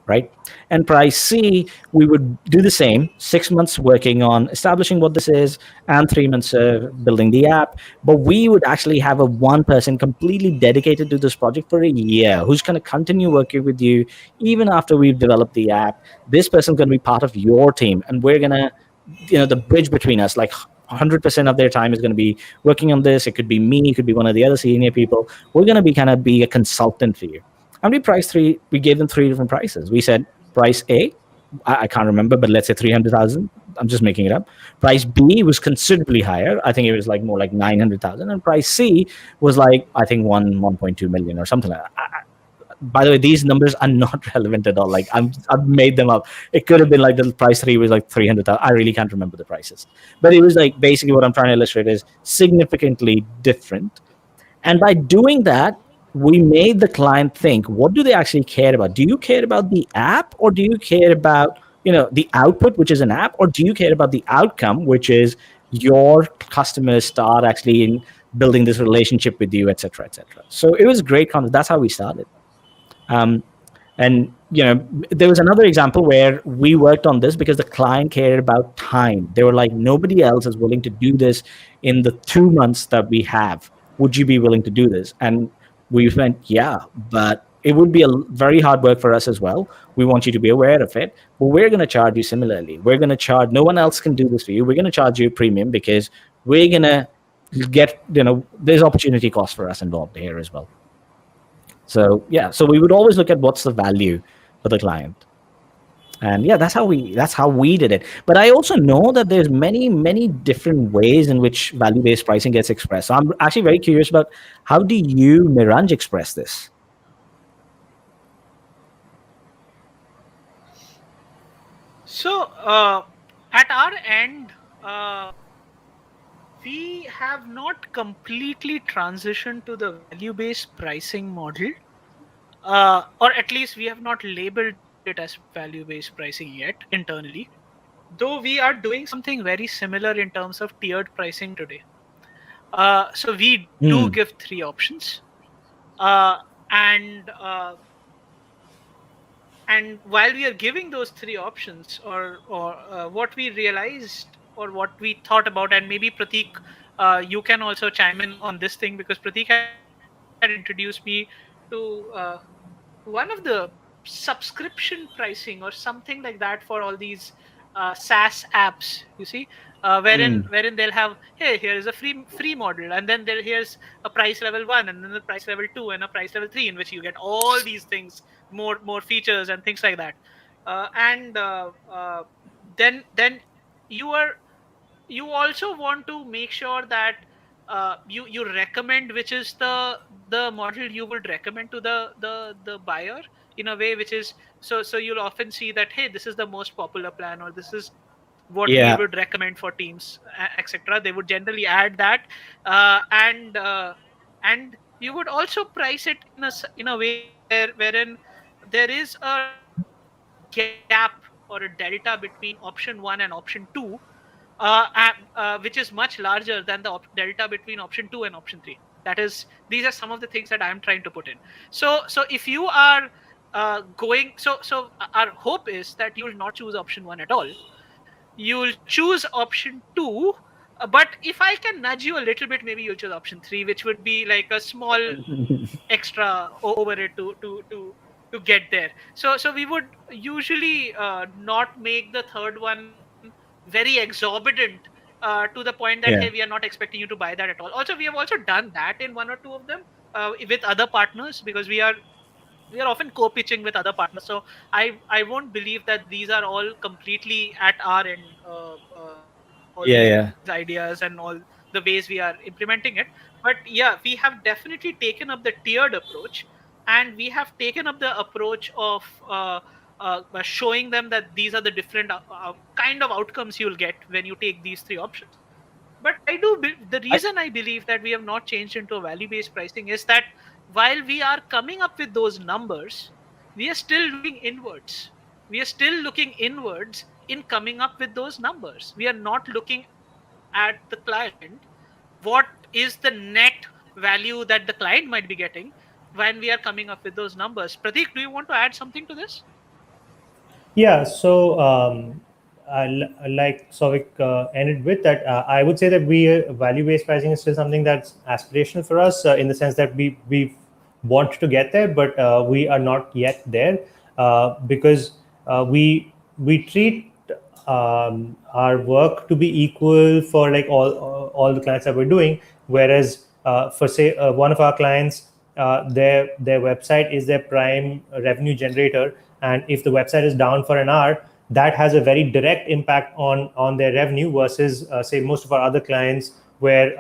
Right? And price C, we would do the same, 6 months working on establishing what this is, and 3 months building the app. But we would actually have a one person completely dedicated to this project for a year, who's going to continue working with you even after we've developed the app. This person's going to be part of your team, and we're going to, the bridge between us, like 100% of their time is going to be working on this. It could be me, it could be one of the other senior people. We're going to be kind of be a consultant for you. And we gave them three different prices. We said price A, I can't remember, but let's say 300,000. I'm just making it up. Price B was considerably higher. I think it was like more like 900,000. And price C was like, I think 1.2 million or something like that. By the way, these numbers are not relevant at all. Like I've made them up. It could have been like the price 3 was like 300,000. I really can't remember the prices. But it was like basically what I'm trying to illustrate is significantly different. And by doing that, we made the client think, what do they actually care about? Do you care about the app, or do you care about the output, which is an app, or do you care about the outcome, which is your customers start actually in building this relationship with you, etc., etc. So it was great content. That's how we started. And there was another example where we worked on this because the client cared about time. They were like, nobody else is willing to do this in the 2 months that we have. Would you be willing to do this? And we went, yeah, but it would be a very hard work for us as well. We want you to be aware of it, but we're going to charge you similarly. We're going to charge, no one else can do this for you. We're going to charge you premium because we're going to get, there's opportunity cost for us involved here as well. So yeah, so we would always look at what's the value for the client. And yeah, that's how we did it. But I also know that there's many different ways in which value-based pricing gets expressed. So I'm actually very curious about, how do you, Miranj, express this? So at our end, we have not completely transitioned to the value-based pricing model, or at least we have not labeled it as value-based pricing yet internally. Though we are doing something very similar in terms of tiered pricing today. So we do give three options, and while we are giving those three options, or what we realized or what we thought about, and maybe Prateek, you can also chime in on this thing, because Prateek had introduced me to one of the subscription pricing or something like that for all these SaaS apps. You see, wherein they'll have, hey, here is a free model, and then here's a price level 1, and then the price level 2, and a price level 3, in which you get all these things, more features and things like that. And then you are you also want to make sure that you recommend which is the model you would recommend to the buyer, in a way which is, so you'll often see that, hey, this is the most popular plan, or this is what we would recommend for teams, etc. They would generally add that, and you would also price it in a way wherein there is a gap or a delta between option 1 and option 2, which is much larger than the delta between option 2 and option 3. That is, these are some of the things that I am trying to put in. So if you are going, so our hope is that you will not choose option 1 at all. You will choose option 2. But if I can nudge you a little bit, maybe you'll choose option 3, which would be like a small extra over it to get there. So we would usually not make the third one very exorbitant, to the point that, hey, Yeah. we are not expecting you to buy that at all. Also, we have also done that in one or two of them, with other partners, because we are often co-pitching with other partners. So I won't believe that these are all completely at our end, all Yeah, these yeah. ideas and all the ways we are implementing it. But yeah, we have definitely taken up the tiered approach, and we have taken up the approach of showing them that these are the different kind of outcomes you'll get when you take these three options. But the I, reason I believe that we have not changed into a value based pricing is that while we are coming up with those numbers, we are still looking inwards. We are still looking inwards in coming up with those numbers. We are not looking at the client. What is the net value that the client might be getting when we are coming up with those numbers? Pratik, do you want to add something to this? Yeah, so like Souvik ended with that, I would say that value-based pricing is still something that's aspirational for us, in the sense that we want to get there, but we are not yet there, because we treat our work to be equal for like all the clients that we're doing. Whereas for say one of our clients, their website is their prime revenue generator, and if the website is down for an hour, that has a very direct impact on their revenue, versus say most of our other clients, where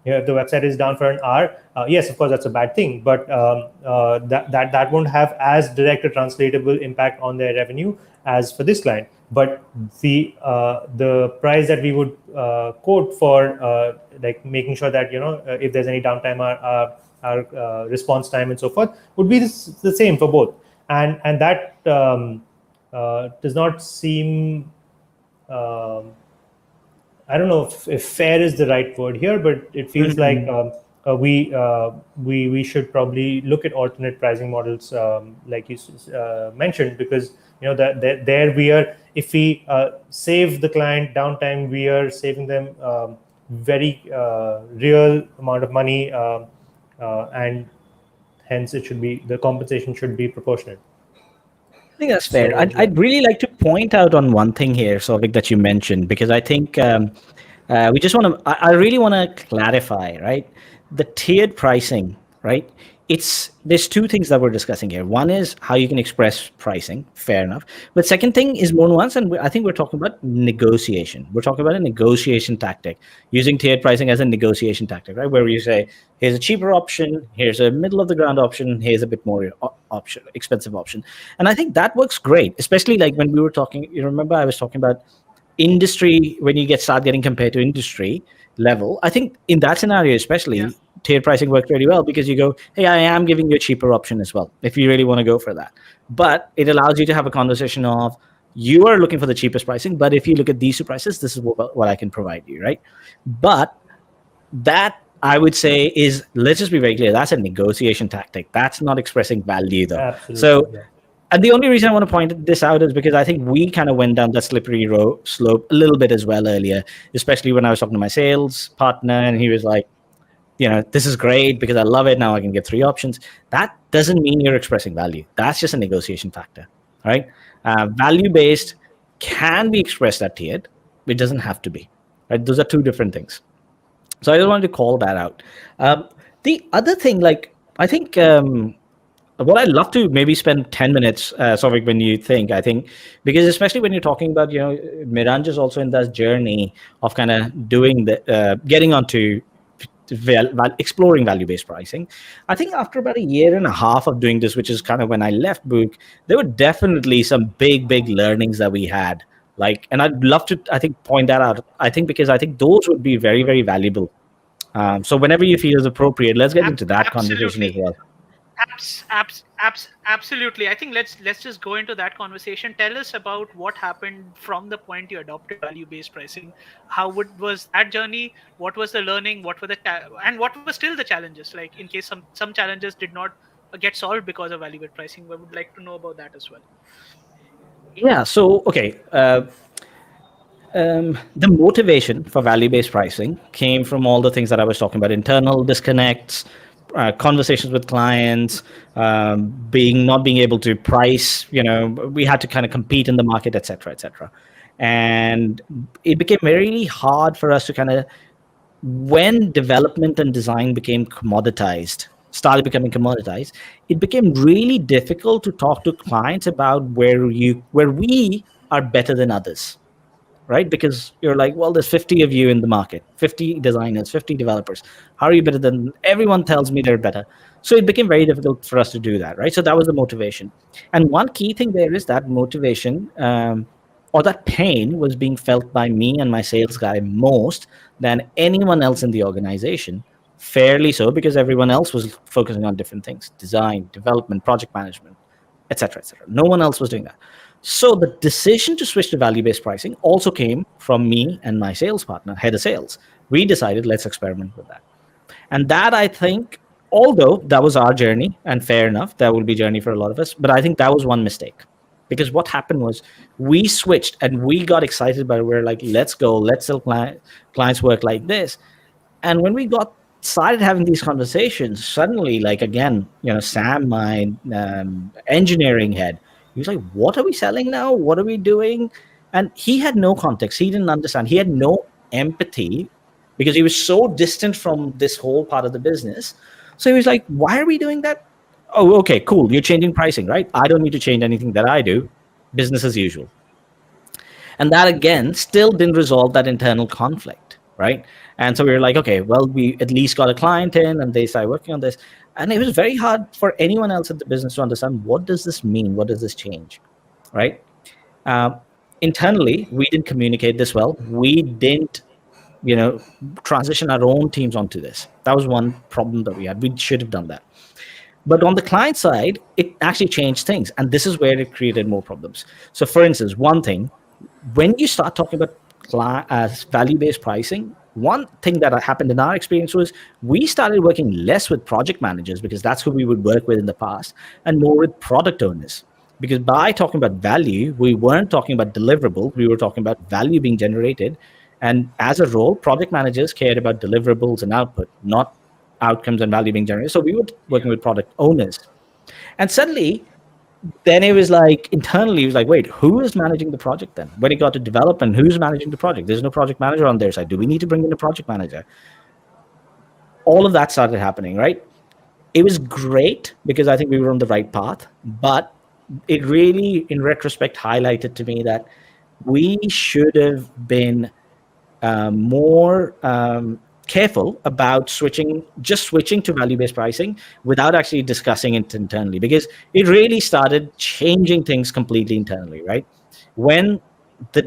if the website is down for an hour, yes, of course that's a bad thing, but that won't have as direct a translatable impact on their revenue as for this client. But the price that we would quote for like making sure that if there's any downtime, our response time and so forth would be the same for both, and that does not seem, I don't know if fair is the right word here, but it feels like we should probably look at alternate pricing models, like you mentioned, because that there we are, if we save the client downtime, we are saving them very real amount of money, and hence it should be, the compensation should be proportionate. I think that's fair. So I'd really like to point out on one thing here, Souvik, that you mentioned, because I think we just want to, I really want to clarify, right? The tiered pricing, right? There's two things that we're discussing here. One is how you can express pricing, fair enough. But second thing is more nuanced, and I think we're talking about negotiation. We're talking about a negotiation tactic, using tiered pricing as a negotiation tactic, right? Where you say, here's a cheaper option, here's a middle of the ground option, here's a bit more expensive option. And I think that works great, especially like when we were talking, you remember I was talking about industry, when you start getting compared to industry level. I think in that scenario especially, tiered pricing works really well, because you go, hey, I am giving you a cheaper option as well if you really want to go for that. But it allows you to have a conversation of, you are looking for the cheapest pricing, but if you look at these two prices, this is what I can provide you, right? But that, I would say, is, let's just be very clear, that's a negotiation tactic. That's not expressing value though. absolutely, So yeah. and the only reason I want to point this out is because I think we kind of went down that slippery slope a little bit as well earlier, especially when I was talking to my sales partner and he was like, this is great because I love it. Now I can get 3 options. That doesn't mean you're expressing value. That's just a negotiation factor, right? Value-based can be expressed at tiered. It doesn't have to be, right? Those are two different things. So I just wanted to call that out. The other thing, like, I think what I'd love to maybe spend 10 minutes, Souvik, when you think, I think, because especially when you're talking about, Miranj is also in that journey of kind of doing getting onto exploring value-based pricing. I think after about 1.5 years of doing this, which is kind of when I left Book, there were definitely some big learnings that we had. Like, and I'd love to, I think, point that out. I think because I think those would be very, very valuable. So whenever you feel is appropriate, let's get into that conversation as well. Absolutely. I think let's just go into that conversation. Tell us about what happened from the point you adopted value-based pricing. Was that journey? What was the learning? What were and what were still the challenges? Like in case some challenges did not get solved because of value-based pricing, we would like to know about that as well. Yeah. So okay. The motivation for value-based pricing came from all the things that I was talking about: internal disconnects, conversations with clients, being not being able to price. We had to kind of compete in the market, etc., etc. And it became really hard for us to kind of, when development and design became commoditized, started becoming commoditized, it became really difficult to talk to clients about where we are better than others, right? Because you're like, well, there's 50 of you in the market, 50 designers, 50 developers. How are you better than everyone? Tells me they're better. So it became very difficult for us to do that, right? So that was the motivation. And one key thing there is that motivation, or that pain, was being felt by me and my sales guy most than anyone else in the organization. Fairly so, because everyone else was focusing on different things: design, development, project management, etc., etc. No one else was doing that. So the decision to switch to value-based pricing also came from me and my sales partner, head of sales. We decided, let's experiment with that. And that, I think, although that was our journey, and fair enough, that will be a journey for a lot of us, but I think that was one mistake. Because what happened was, we switched and we got excited about it. We're like, let's go, let's sell clients work like this. And when we got started having these conversations, suddenly, like, again, Sam, my engineering head, he was like, what are we selling now? What are we doing? And he had no context. He didn't understand. He had no empathy, because he was so distant from this whole part of the business. So he was like, why are we doing that? Oh, okay, cool. You're changing pricing, right? I don't need to change anything that I do. Business as usual. And that, again, still didn't resolve that internal conflict, right? And so we were like, okay, well, we at least got a client in, and they started working on this. And it was very hard for anyone else at the business to understand, what does this mean? What does this change, right? Uh, Internally, we didn't communicate this well. We didn't, transition our own teams onto this. That was one problem that we had. We should have done that. But on the client side, it actually changed things. And this is where it created more problems. So for instance, one thing, when you start talking about value-based pricing, one thing that happened in our experience was, we started working less with project managers, because that's who we would work with in the past, and more with product owners. Because by talking about value, we weren't talking about deliverable, we were talking about value being generated. And as a role, project managers cared about deliverables and output, not outcomes and value being generated. So we were working with product owners. And suddenly, then it was like, internally, it was like, wait, who is managing the project then? When it got to development, who's managing the project? There's no project manager on their side. Do we need to bring in a project manager? All of that started happening, right? It was great, because I think we were on the right path, but it really, in retrospect, highlighted to me that we should have been more careful about switching to value-based pricing without actually discussing it internally, because it really started changing things completely internally, right? When the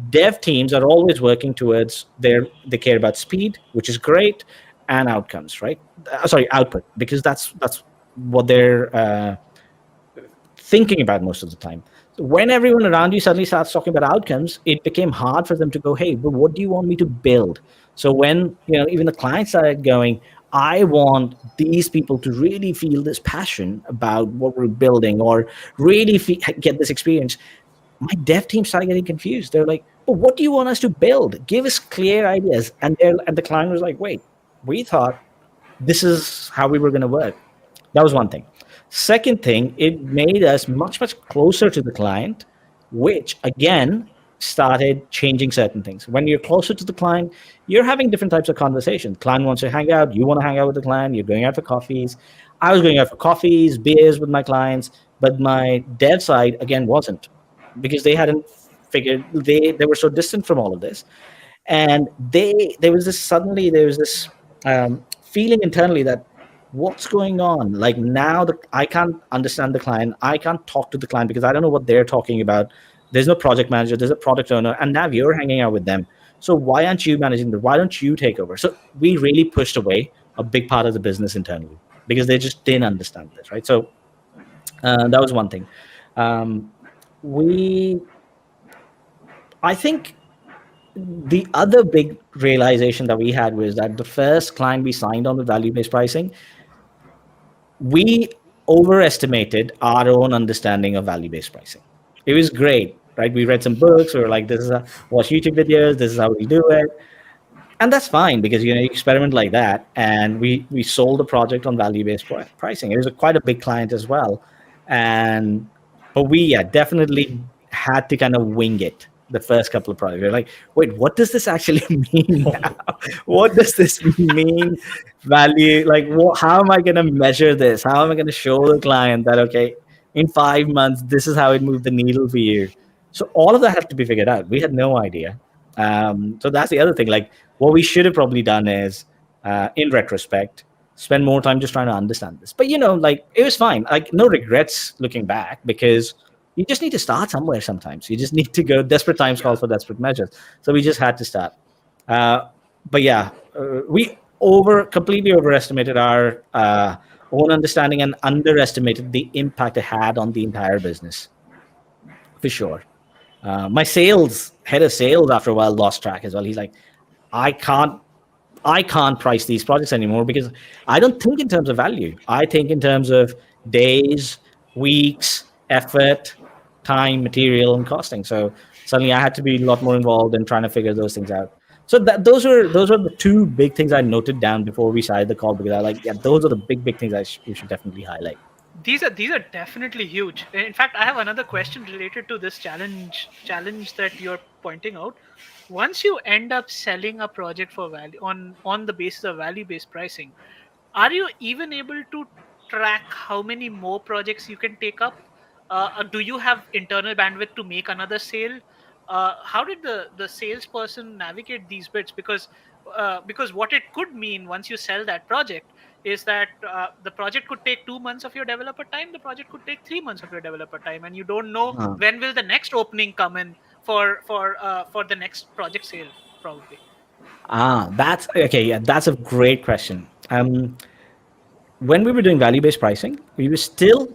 dev teams are always working towards they care about speed, which is great, and outcomes, right? Sorry, output, because that's what they're thinking about most of the time. So when everyone around you suddenly starts talking about outcomes, it became hard for them to go, hey, but what do you want me to build? So when even the clients started going, I want these people to really feel this passion about what we're building, or really get this experience, my dev team started getting confused. They're like, but what do you want us to build? Give us clear ideas. And the client was like, wait, we thought this is how we were going to work. That was one thing. Second thing, it made us much, much closer to the client, which again started changing certain things. When you're closer to the client, you're having different types of conversations. Client wants to hang out, you want to hang out with the client, you're going out for coffees. I was going out for coffees, beers with my clients, but my dev side, again, wasn't, because they hadn't figured, they were so distant from all of this. And there was this feeling internally that, what's going on? Like, now I can't understand the client. I can't talk to the client, because I don't know what they're talking about. There's no project manager, there's a product owner, and now you're hanging out with them. So why aren't you managing why don't you take over? So we really pushed away a big part of the business internally. because they just didn't understand this, right? So that was one thing. Um, we, I think, the other big realization that we had was that the first client we signed on with value-based pricing, we overestimated our own understanding of value-based pricing. It was great, right? We read some books. We were like, this is how, watch YouTube videos. This is how we do it. And that's fine because, you experiment like that. And we sold the project on value-based pricing. It was quite a big client as well. And, but we, yeah, definitely had to kind of wing it the first couple of projects. We're like, wait, what does this actually mean now? What does this mean? Value, like, how am I going to measure this? How am I going to show the client that, okay, in 5 months, this is how it moved the needle for you? So all of that had to be figured out. We had no idea. So that's the other thing. Like, what we should have probably done is, in retrospect, spend more time just trying to understand this. But like, it was fine. Like, no regrets looking back, because you just need to start somewhere. Sometimes you just need to go. Desperate times call for desperate measures. So we just had to start. But yeah, we completely overestimated our own understanding and underestimated the impact it had on the entire business, for sure. My head of sales after a while lost track as well. He's like, I can't price these projects anymore because I don't think in terms of value. I think in terms of days, weeks, effort, time, material, and costing. So suddenly I had to be a lot more involved in trying to figure those things out. So those are the two big things I noted down before we started the call, because I like, yeah, those are the big things we should definitely highlight. These are definitely huge. In fact, I have another question related to this challenge that you're pointing out. Once you end up selling a project for value on the basis of value based pricing, are you even able to track how many more projects you can take up? Do you have internal bandwidth to make another sale? How did the salesperson navigate these bits? Because what it could mean once you sell that project is that the project could take 2 months of your developer time, the project could take 3 months of your developer time, and you don't know Uh, when will the next opening come in for the next project sale, probably. that's okay. Yeah, that's a great question. When we were doing value-based pricing, we were still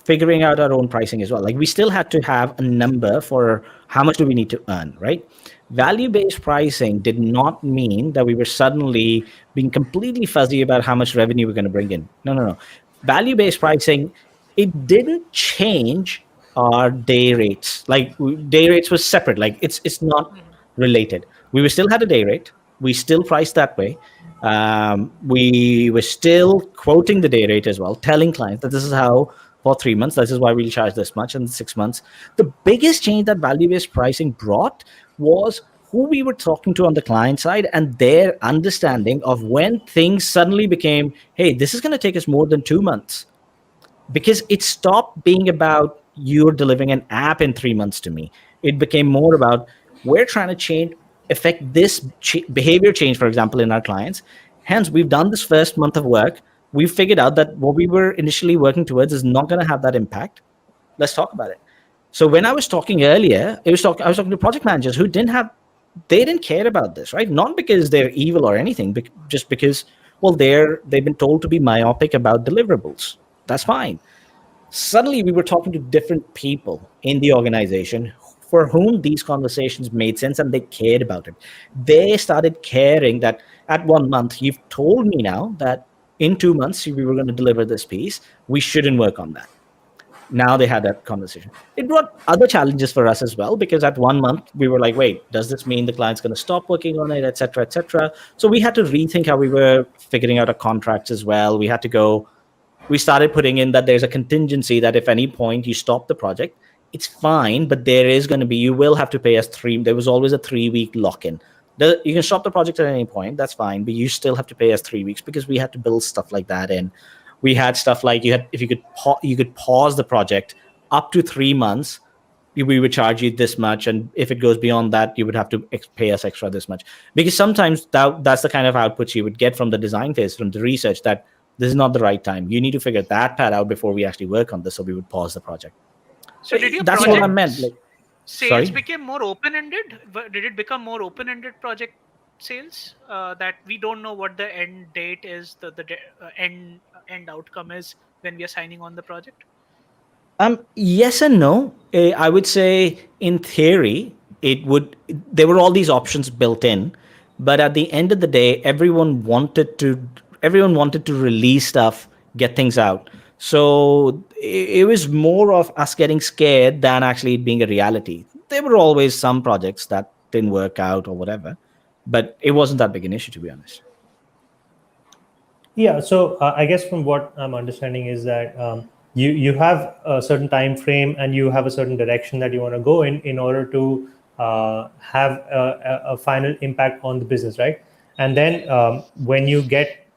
figuring out our own pricing as well. Like, we still had to have a number for how much do we need to earn, right? Value-based pricing did not mean that we were suddenly being completely fuzzy about how much revenue we're going to bring in. No, no, no. Value-based pricing, it didn't change our day rates. Like, day rates was separate. Like, it's not related. We still had a day rate. We still priced that way. We were still quoting the day rate as well, telling clients that this is how for 3 months, this is why we'll charge this much, and 6 months. The biggest change that value-based pricing brought was who we were talking to on the client side and their understanding of when things suddenly became, hey, this is going to take us more than 2 months. Because it stopped being about you're delivering an app in 3 months to me. It became more about we're trying to affect this behavior change, for example, in our clients. Hence, we've done this first month of work. We've figured out that what we were initially working towards is not going to have that impact. Let's talk about it. So when I was talking earlier, I was talking to project managers who they didn't care about this, right? Not because they're evil or anything, but just because, well, they've been told to be myopic about deliverables. That's fine. Suddenly, we were talking to different people in the organization for whom these conversations made sense and they cared about it. They started caring that at 1 month, you've told me now that in 2 months, we were going to deliver this piece. We shouldn't work on that. Now they had that conversation. It brought other challenges for us as well, because at 1 month, we were like, wait, does this mean the client's going to stop working on it, et cetera, et cetera? So we had to rethink how we were figuring out our contracts as well. We started putting in that there's a contingency that if any point you stop the project, it's fine, but you will have to pay us there was always a 3-week lock-in. You can stop the project at any point, that's fine, but you still have to pay us 3 weeks, because we had to build stuff like that in. We had stuff like if you could pause the project up to 3 months, we would charge you this much, and if it goes beyond that, you would have to pay us extra this much. Because sometimes that's the kind of outputs you would get from the design phase, from the research, that this is not the right time. You need to figure that part out before we actually work on this, so we would pause the project. So did your That's what I meant. project Like, sales sorry? became more open-ended? Did it become more open-ended project sales, that we don't know what the end date is, the end outcome is when we are signing on the project? Yes and no. I would say in theory, it would. There were all these options built in, but at the end of the day, everyone wanted to release stuff, get things out. So it was more of us getting scared than actually it being a reality. There were always some projects that didn't work out or whatever, but it wasn't that big an issue, to be honest. Yeah, so I guess from what I'm understanding is that you have a certain time frame and you have a certain direction that you want to go in order to have a final impact on the business, right? And then when you get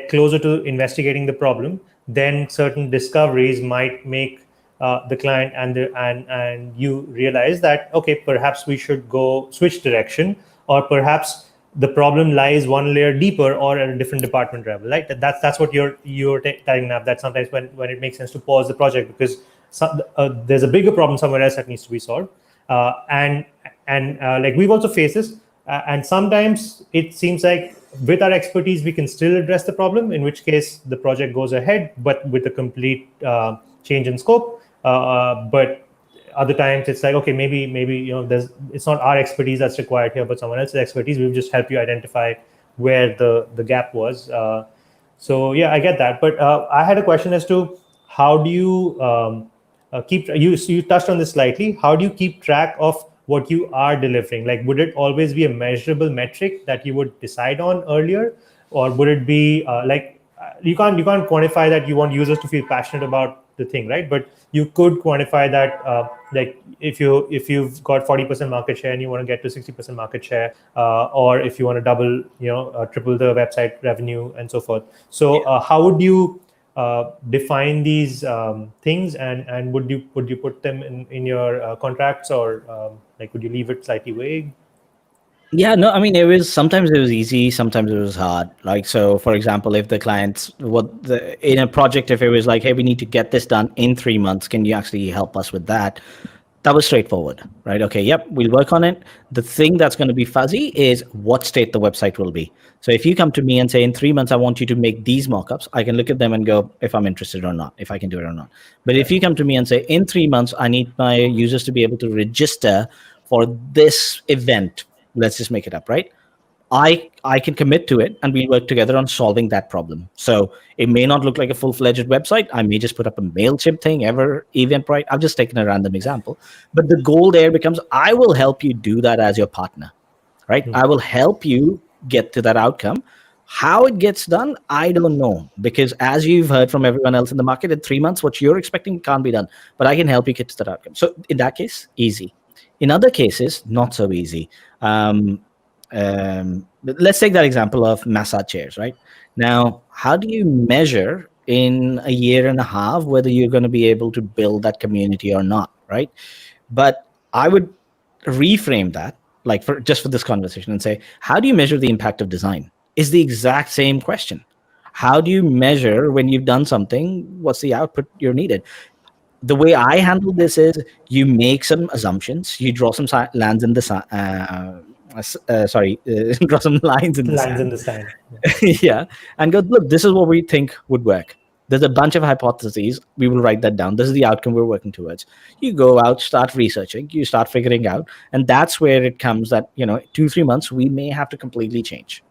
closer to investigating the problem, then certain discoveries might make the client and you realize that, okay, perhaps we should go switch direction, or perhaps the problem lies one layer deeper or at a different department level, right? That's what you're telling now, that sometimes when it makes sense to pause the project because there's a bigger problem somewhere else that needs to be solved. And like we've also faced this, and sometimes it seems like with our expertise we can still address the problem, in which case the project goes ahead but with a complete change in scope. But other times it's like, okay, maybe it's not our expertise that's required here but someone else's expertise. We'll just help you identify where the gap was. So yeah, I get that, but I had a question as to how do you keep, you touched on this slightly, how do you keep track of what you are delivering? Like, would it always be a measurable metric that you would decide on earlier, or would it be you can't quantify that you want users to feel passionate about the thing, right? But you could quantify that, like if you've got 40% market share and you want to get to 60% market share, or if you want to double, triple the website revenue and so forth. So how would you define these things, and would you put them in your contracts, or like would you leave it slightly vague? Yeah, no, I mean, sometimes it was easy, sometimes it was hard. Like, so for example, if the clients, in a project, if it was like, hey, we need to get this done in 3 months, can you actually help us with that? That was straightforward, right? Okay, yep, we'll work on it. The thing that's going to be fuzzy is what state the website will be. So if you come to me and say, in 3 months, I want you to make these mockups, I can look at them and go, if I'm interested or not, if I can do it or not. But if you come to me and say, in 3 months, I need my users to be able to register for this event, let's just make it up, right? I can commit to it and we work together on solving that problem. So it may not look like a full-fledged website. I may just put up a MailChimp thing, Eventbrite. I've just taken a random example. But the goal there becomes, I will help you do that as your partner, right? I will help you get to that outcome. How it gets done, I don't know. Because as you've heard from everyone else in the market, in 3 months, what you're expecting can't be done. But I can help you get to that outcome. So in that case, easy. In other cases, not so easy. Let's take that example of massage chairs, right? Now, how do you measure in a year and a half whether you're going to be able to build that community or not, right? But I would reframe that, like for this conversation, and say, how do you measure the impact of design? Is the exact same question. How do you measure when you've done something? What's the output you're needed? The way I handle this is you make some assumptions, you draw some lines in the draw some lines in the Lines sand. in the sand. Yeah, and go, look, this is what we think would work. There's a bunch of hypotheses. We will write that down. This is the outcome we're working towards. You go out, start researching, you start figuring out, and that's where it comes that 2-3 months we may have to completely change.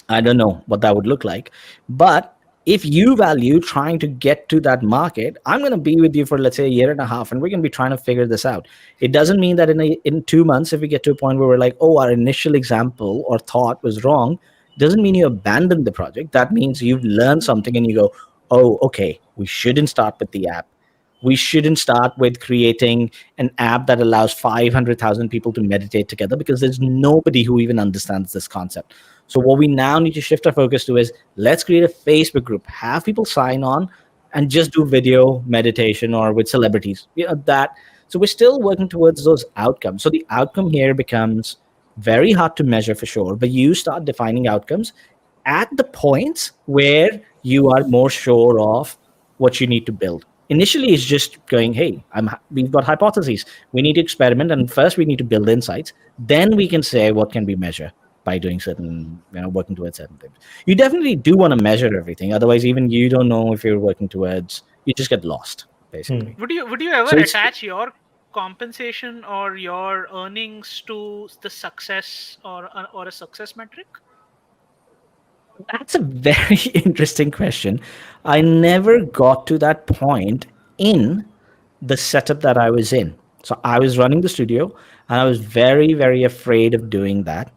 I don't know what that would look like, but if you value trying to get to that market, I'm going to be with you for, let's say, a year and a half, and we're going to be trying to figure this out. It doesn't mean that in 2 months, if we get to a point where we're like, oh, our initial example or thought was wrong, doesn't mean you abandon the project. That means you've learned something and you go, oh, okay, we shouldn't start with the app. We shouldn't start with creating an app that allows 500,000 people to meditate together, because there's nobody who even understands this concept. So what we now need to shift our focus to is, let's create a Facebook group, have people sign on and just do video meditation or with celebrities. So we're still working towards those outcomes. So the outcome here becomes very hard to measure for sure, but you start defining outcomes at the points where you are more sure of what you need to build. Initially, it's just going, hey, we've got hypotheses. We need to experiment, and first we need to build insights. Then we can say what can we measure. by doing certain, working towards certain things. You definitely do want to measure everything. Otherwise, even you don't know if you're working towards, you just get lost, basically. Would you ever So it's attach your compensation or your earnings to the success or a success metric? That's a very interesting question. I never got to that point in the setup that I was in. So I was running the studio and I was very, very afraid of doing that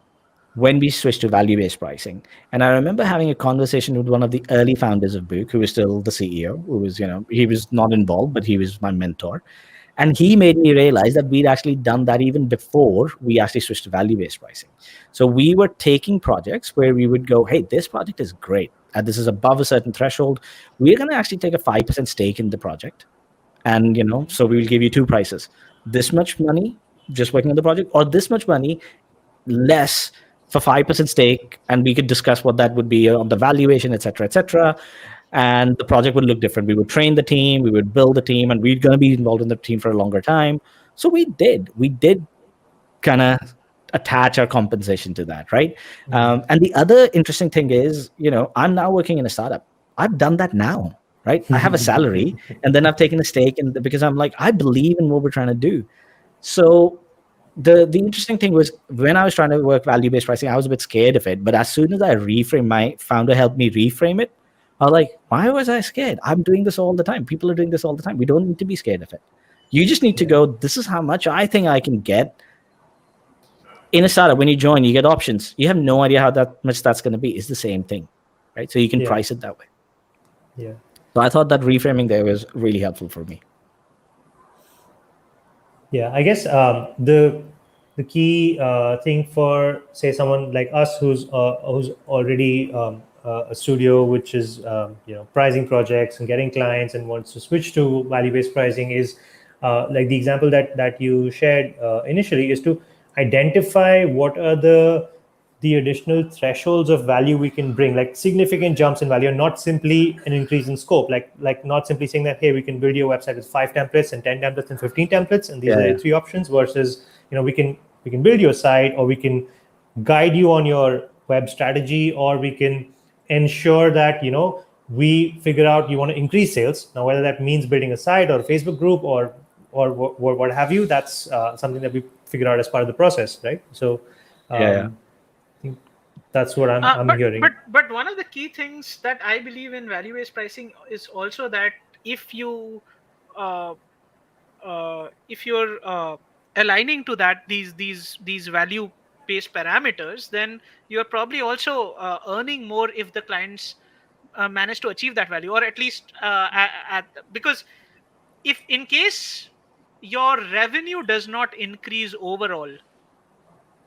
when we switched to value based pricing. And I remember having a conversation with one of the early founders of Book, who was still the CEO, who was, he was not involved, but he was my mentor. And he made me realize that we'd actually done that even before we actually switched to value based pricing. So we were taking projects where we would go, hey, this project is great. And this is above a certain threshold. We're going to actually take a 5% stake in the project. And, so we will give you two prices: this much money just working on the project, or this much money less for 5% stake, and we could discuss what that would be on the valuation, et cetera, et cetera. And the project would look different. We would train the team, we would build the team, and we're going to be involved in the team for a longer time. So we did kind of attach our compensation to that, right? And the other interesting thing is, I'm now working in a startup. I've done that now, right? I have a salary, and then I've taken a stake, and because I'm like, I believe in what we're trying to do. So the interesting thing was, when I was trying to work value-based pricing, I was a bit scared of it. But as soon as I reframe, my founder helped me reframe it. I was like, why was I scared? I'm doing this all the time. People are doing this all the time. We don't need to be scared of it. You just need to go, this is how much I think I can get. In a startup, when you join, you get options. You have no idea how that much that's going to be. It's the same thing, right? So you can price it that way. Yeah. So I thought that reframing there was really helpful for me. Yeah, I guess the key thing for, say, someone like us who's already a studio which is pricing projects and getting clients and wants to switch to value-based pricing is like the example that you shared initially, is to identify what are the additional thresholds of value we can bring, like significant jumps in value, not simply an increase in scope, like not simply saying that, hey, we can build your website with 5 templates and 10 templates and 15 templates, and these are the 3 options, versus we can build your site, or we can guide you on your web strategy, or we can ensure that we figure out you want to increase sales. Now, whether that means building a site or a Facebook group or what have you, that's something that we figure out as part of the process, right? So I think that's what I'm hearing. But one of the key things that I believe in value-based pricing is also that if you're aligning to that these value-based parameters, then you're probably also earning more if the clients manage to achieve that value, or at least because if in case your revenue does not increase overall,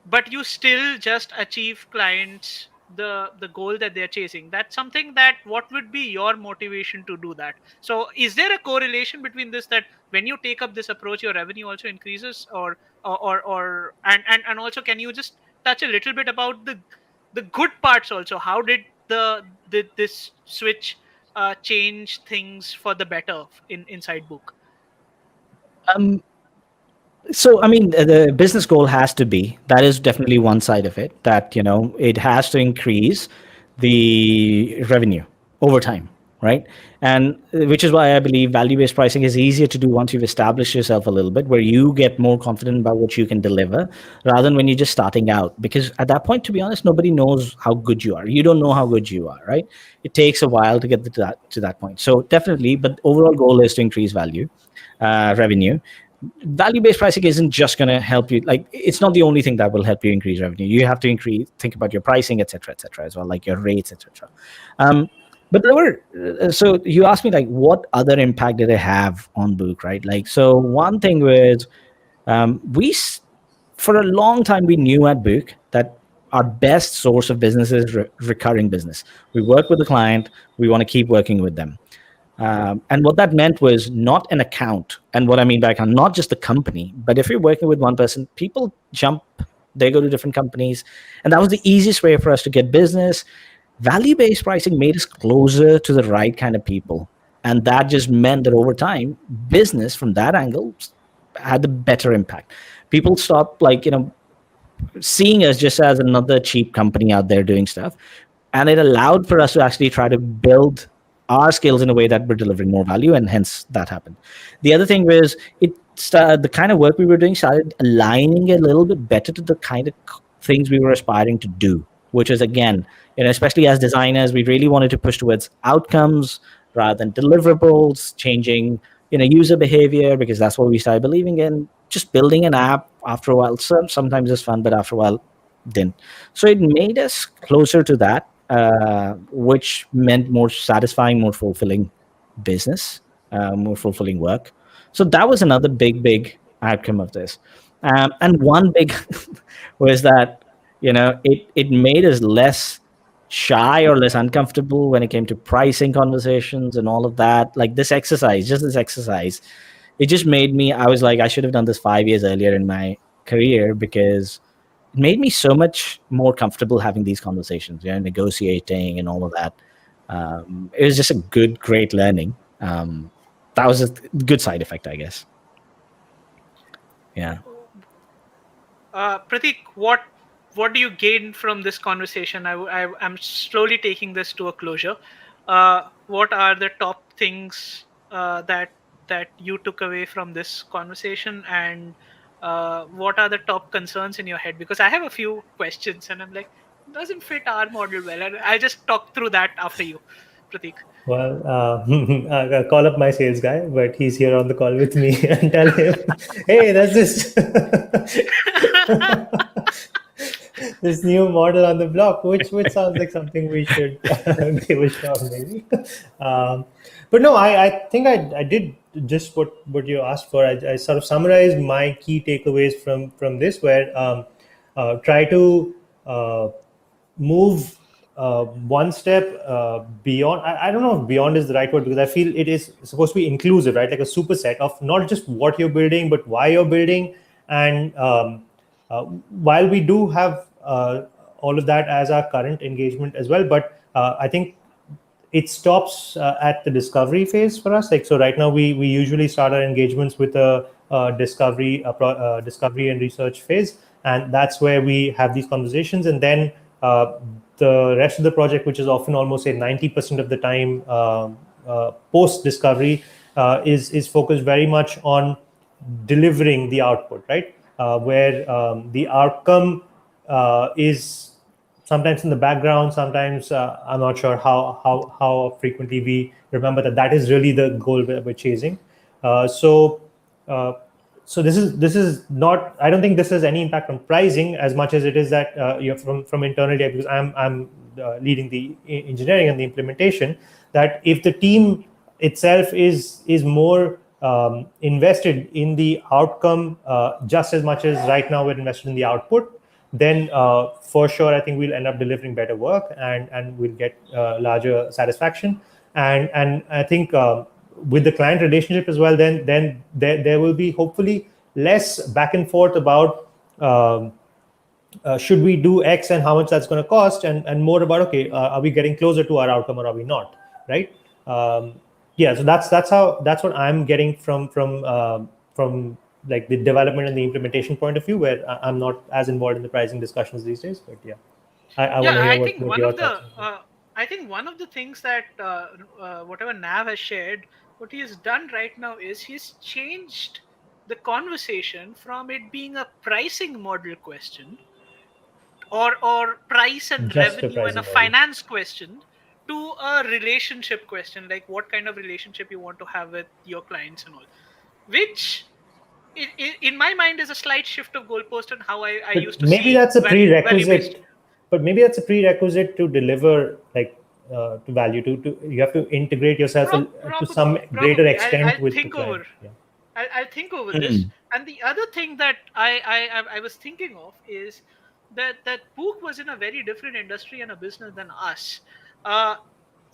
but you still just achieve clients the goal that they're chasing, that's something that, what would be your motivation to do that? So is there a correlation between this, that when you take up this approach, your revenue also increases, and also, can you just touch a little bit about the good parts also? How did this switch change things for the better inside Book? So, I mean, the business goal has to be, that is definitely one side of it, that, it has to increase the revenue over time, right? And which is why I believe value-based pricing is easier to do once you've established yourself a little bit, where you get more confident about what you can deliver, rather than when you're just starting out. Because at that point, to be honest, nobody knows how good you are. You don't know how good you are, right? It takes a while to get to that point. So definitely, but overall goal is to increase revenue. Value-based pricing isn't just going to help you, like, it's not the only thing that will help you increase revenue. You have to think about your pricing, etc., as well, like your rates, etc. But there were so you asked me, like, what other impact did it have on Book, right? Like, so one thing was, for a long time we knew at Book that our best source of business is recurring business. We work with the client, we want to keep working with them. And what that meant was not an account. And what I mean by account, not just the company, but if you're working with one person, people jump, they go to different companies. And that was the easiest way for us to get business. Value-based pricing made us closer to the right kind of people. And that just meant that over time, business from that angle had a better impact. People stopped, seeing us just as another cheap company out there doing stuff. And it allowed for us to actually try to build our skills in a way that were delivering more value, and hence that happened. The other thing was the kind of work we were doing started aligning a little bit better to the kind of things we were aspiring to do, which is, again, especially as designers, we really wanted to push towards outcomes rather than deliverables, changing user behavior, because that's what we started believing in. Just building an app after a while, sometimes it's fun, but after a while didn't. So it made us closer to that, which meant more satisfying, more fulfilling business, more fulfilling work. So that was another big outcome of this. And one big was that it made us less shy or less uncomfortable when it came to pricing conversations and all of that. Like this exercise, it just made me. I was like, I should have done this 5 years earlier in my career, because it made me so much more comfortable having these conversations, negotiating and all of that. It was just a great learning. That was a good side effect, I guess. Yeah. Pratik, what do you gain from this conversation? I'm slowly taking this to a closure. What are the top things that you took away from this conversation, and what are the top concerns in your head? Because I have a few questions, and I'm like, doesn't fit our model well, and I just talk through that after you, Pratik. Well, I'll call up my sales guy, but he's here on the call with me and tell him, hey, there's this this new model on the block, which sounds like something we should give a shot, maybe. Um, but no, I think I did just what you asked for. I sort of summarized my key takeaways from this, where try to move one step beyond. I don't know if beyond is the right word, because I feel it is supposed to be inclusive, right? Like a superset of not just what you're building, but why you're building. And while we do have all of that as our current engagement as well, but I think it stops at the discovery phase for us. Like, so right now we usually start our engagements with discovery and research phase, and that's where we have these conversations. And then the rest of the project, which is often almost say 90% of the time post discovery, is focused very much on delivering the output, right? Where the outcome is sometimes in the background. Sometimes I'm not sure how frequently we remember that is really the goal we're chasing. Uh, so this is not. I don't think this has any impact on pricing as much as it is that from internal data, because I'm leading the engineering and the implementation. That if the team itself is more invested in the outcome just as much as right now we're invested in the output, then for sure I think we'll end up delivering better work, and we'll get larger satisfaction. And I think with the client relationship as well, then there will be hopefully less back and forth about should we do X and how much that's going to cost, and more about, okay, are we getting closer to our outcome or are we not, right? Yeah, so that's what I'm getting from like the development and the implementation point of view, where I'm not as involved in the pricing discussions these days. But yeah, I want Yeah, to hear I what, think what one your of thoughts the are. I think one of the things that whatever Nav has shared, what he has done right now is he's changed the conversation from it being a pricing model question, or price and Just a revenue and a pricing model. finance question, to a relationship question, like what kind of relationship you want to have with your clients and all, which in my mind is a slight shift of goalpost on how I But used to maybe see that's a value based. prerequisite. But maybe that's a prerequisite to deliver, like to value. To you have to integrate yourself to some greater Probably extent I'll with the think client. over. Yeah. I'll think over this. Mm. And the other thing that I was thinking of is that Pook was in a very different industry and a business than us. Uh,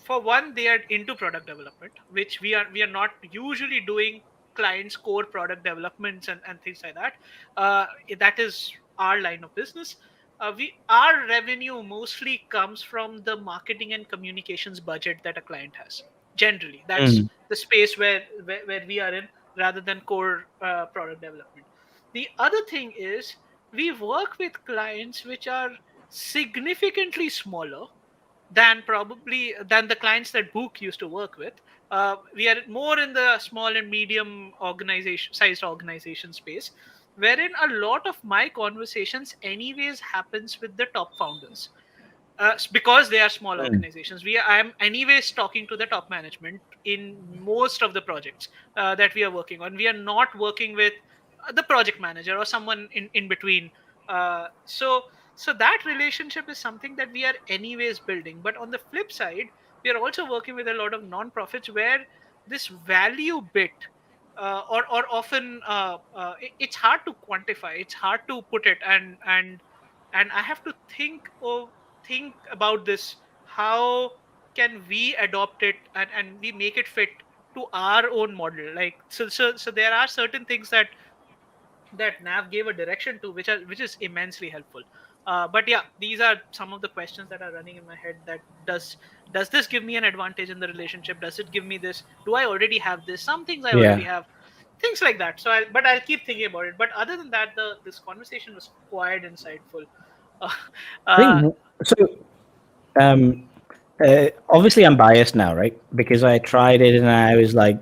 for one, they are into product development, which we are not usually doing clients' core product developments and things like that. That is our line of business. We Our revenue mostly comes from the marketing and communications budget that a client has. Generally, that's Mm. the space where we are in, rather than core product development. The other thing is we work with clients which are significantly smaller than the clients that Book used to work with. We are more in the small and medium organization sized organization space, wherein a lot of my conversations anyways happens with the top founders, because they are small Mm. organizations. I'm anyways talking to the top management in most of the projects that we are working on. We are not working with the project manager or someone in between. Uh, so so that relationship is something that we are anyways building. But on the flip side, we are also working with a lot of non-profits where this value bit, or often it's hard to quantify, it's hard to put it, and I have to think about this. How can we adopt it, and we make it fit to our own model? Like, so there are certain things that Nav gave a direction to, which is immensely helpful. But yeah, these are some of the questions that are running in my head. That does this give me an advantage in the relationship? Does it give me this? Do I already have this? Some things I already Yeah. have, things like that. But I'll keep thinking about it. But other than that, the this conversation was quite insightful. Uh, I uh, think so. Um, Obviously, I'm biased now, right? Because I tried it and I was like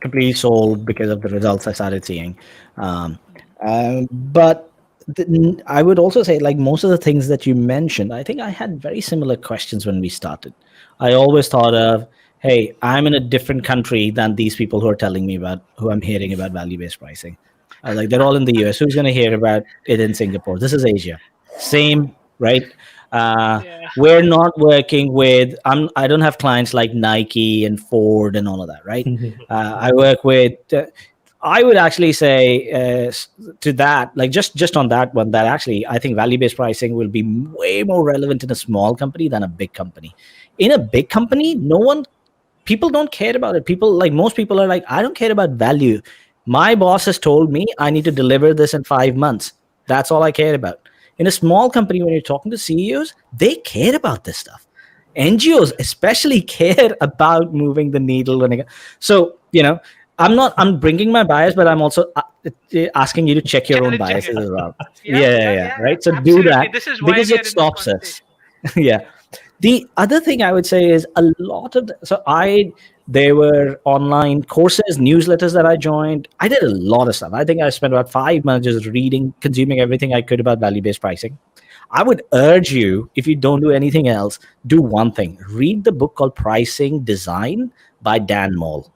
completely sold because of the results I started seeing. Um, but I would also say, like most of the things that you mentioned, I think I had very similar questions when we started. I always thought of, hey, I'm in a different country than these people who are telling me about, who I'm hearing about value based pricing. I was like, they're all in the US. Who's going to hear about it in Singapore? This is Asia. Same, right? Uh, yeah. we're not working with, I don't have clients like Nike and Ford and all of that, right? I work with I would actually say to that, like just on that one, that actually I think value based pricing will be way more relevant in a small company than a big company. In a big company, no one, people don't care about it. People, like most people are like, I don't care about value. My boss has told me I need to deliver this in 5 months. That's all I care about. In a small company, when you're talking to CEOs, they care about this stuff. NGOs especially care about moving the needle when it, so I'm bringing my bias, but I'm also asking you to check your own Challenging it. biases as well. Yeah, yeah, Yeah, yeah, yeah. right. So do Absolutely. that This is why because we it are in this stops us. conversation. Yeah. The other thing I would say is a lot of so I there were online courses, newsletters that I joined. I did a lot of stuff. I think I spent about 5 months just reading, consuming everything I could about value based pricing. I would urge you, if you don't do anything else, do one thing: read the book called Pricing Design by Dan Moll.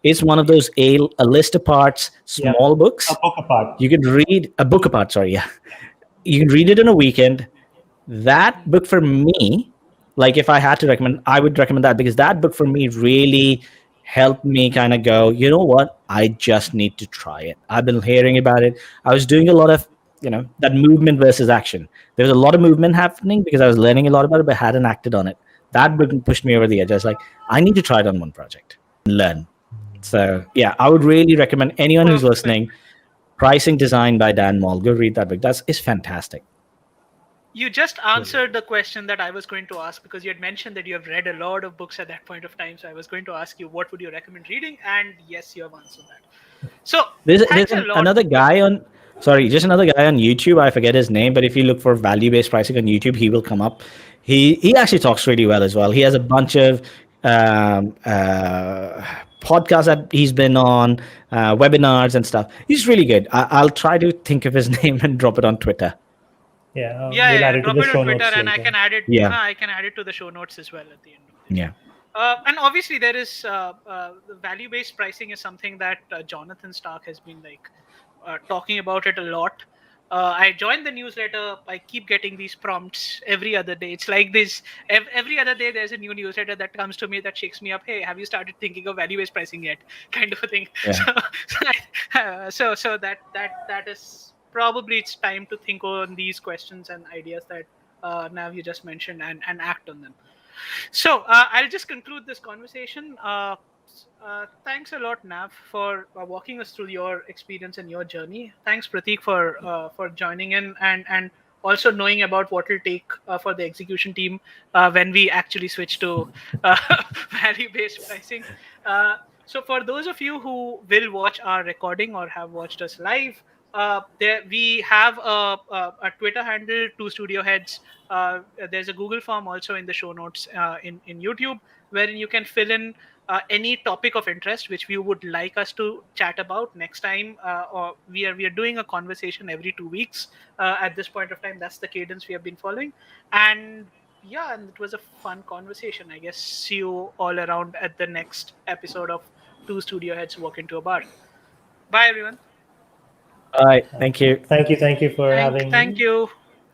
It's one of those a list apart Yeah, small a books. book apart. You could read a book apart. Sorry, yeah, you can read it in a weekend. That Hmm. book for me, like if I had to recommend, I would recommend that because that book for me really helped me kind of go, you know what, I just need to try it. I've been hearing about it. I was doing a lot of, that movement versus action. There was a lot of movement happening because I was learning a lot about it, but hadn't acted on it. That book pushed me over the edge. I was like, I need to try it on one project and learn. So yeah, I would really recommend anyone who's Perfect. listening, Pricing Design by Dan Moll. Go read that book. That's It's fantastic. You just Brilliant. answered the question that I was going to ask, because you had mentioned that you have read a lot of books at that point of time. So I was going to ask you, what would you recommend reading? And yes, you have answered that. So There's thanks a lot. another guy on, sorry, just another guy on YouTube. I forget his name, but if you look for value based pricing on YouTube, he will come up. He actually talks really well as well. He has a bunch of podcasts that he's been on, webinars and stuff. He's really good. I'll try to think of his name and drop it on Twitter. Yeah, Yeah, we'll yeah, add yeah. it to Drop the it on show Twitter, notes and I later. can add it. Yeah, I can add it to the show notes as well at the end of this. yeah. And obviously, there is the value-based pricing is something that Jonathan Stark has been like talking about it a lot. I joined the newsletter. I keep getting these prompts every other day. It's like this every other day. There's a new newsletter that comes to me that shakes me up. Hey, have you started thinking of value-based pricing yet? Kind of a thing. Yeah. So that is probably it's time to think on these questions and ideas that now you just mentioned, and act on them. So I'll just conclude this conversation. Thanks a lot, Nav, for walking us through your experience and your journey. Thanks, Prateek, for joining in, and also knowing about what it'll take for the execution team when we actually switch to uh, value-based pricing. So for those of you who will watch our recording or have watched us live, there we have a Twitter handle, Two Studio Heads. There's a Google form also in the show notes in YouTube, wherein you can fill in any topic of interest which we would like us to chat about next time. Or we are doing a conversation every 2 weeks. At this point of time, that's the cadence we have been following, and yeah, and it was a fun conversation. I guess see you all around at the next episode of Two Studio Heads Walk into a Bar. Bye, everyone. All right. Thank you. Thank you for having Thank me. you.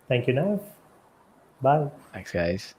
Thank you, Nav. Bye. Thanks, guys.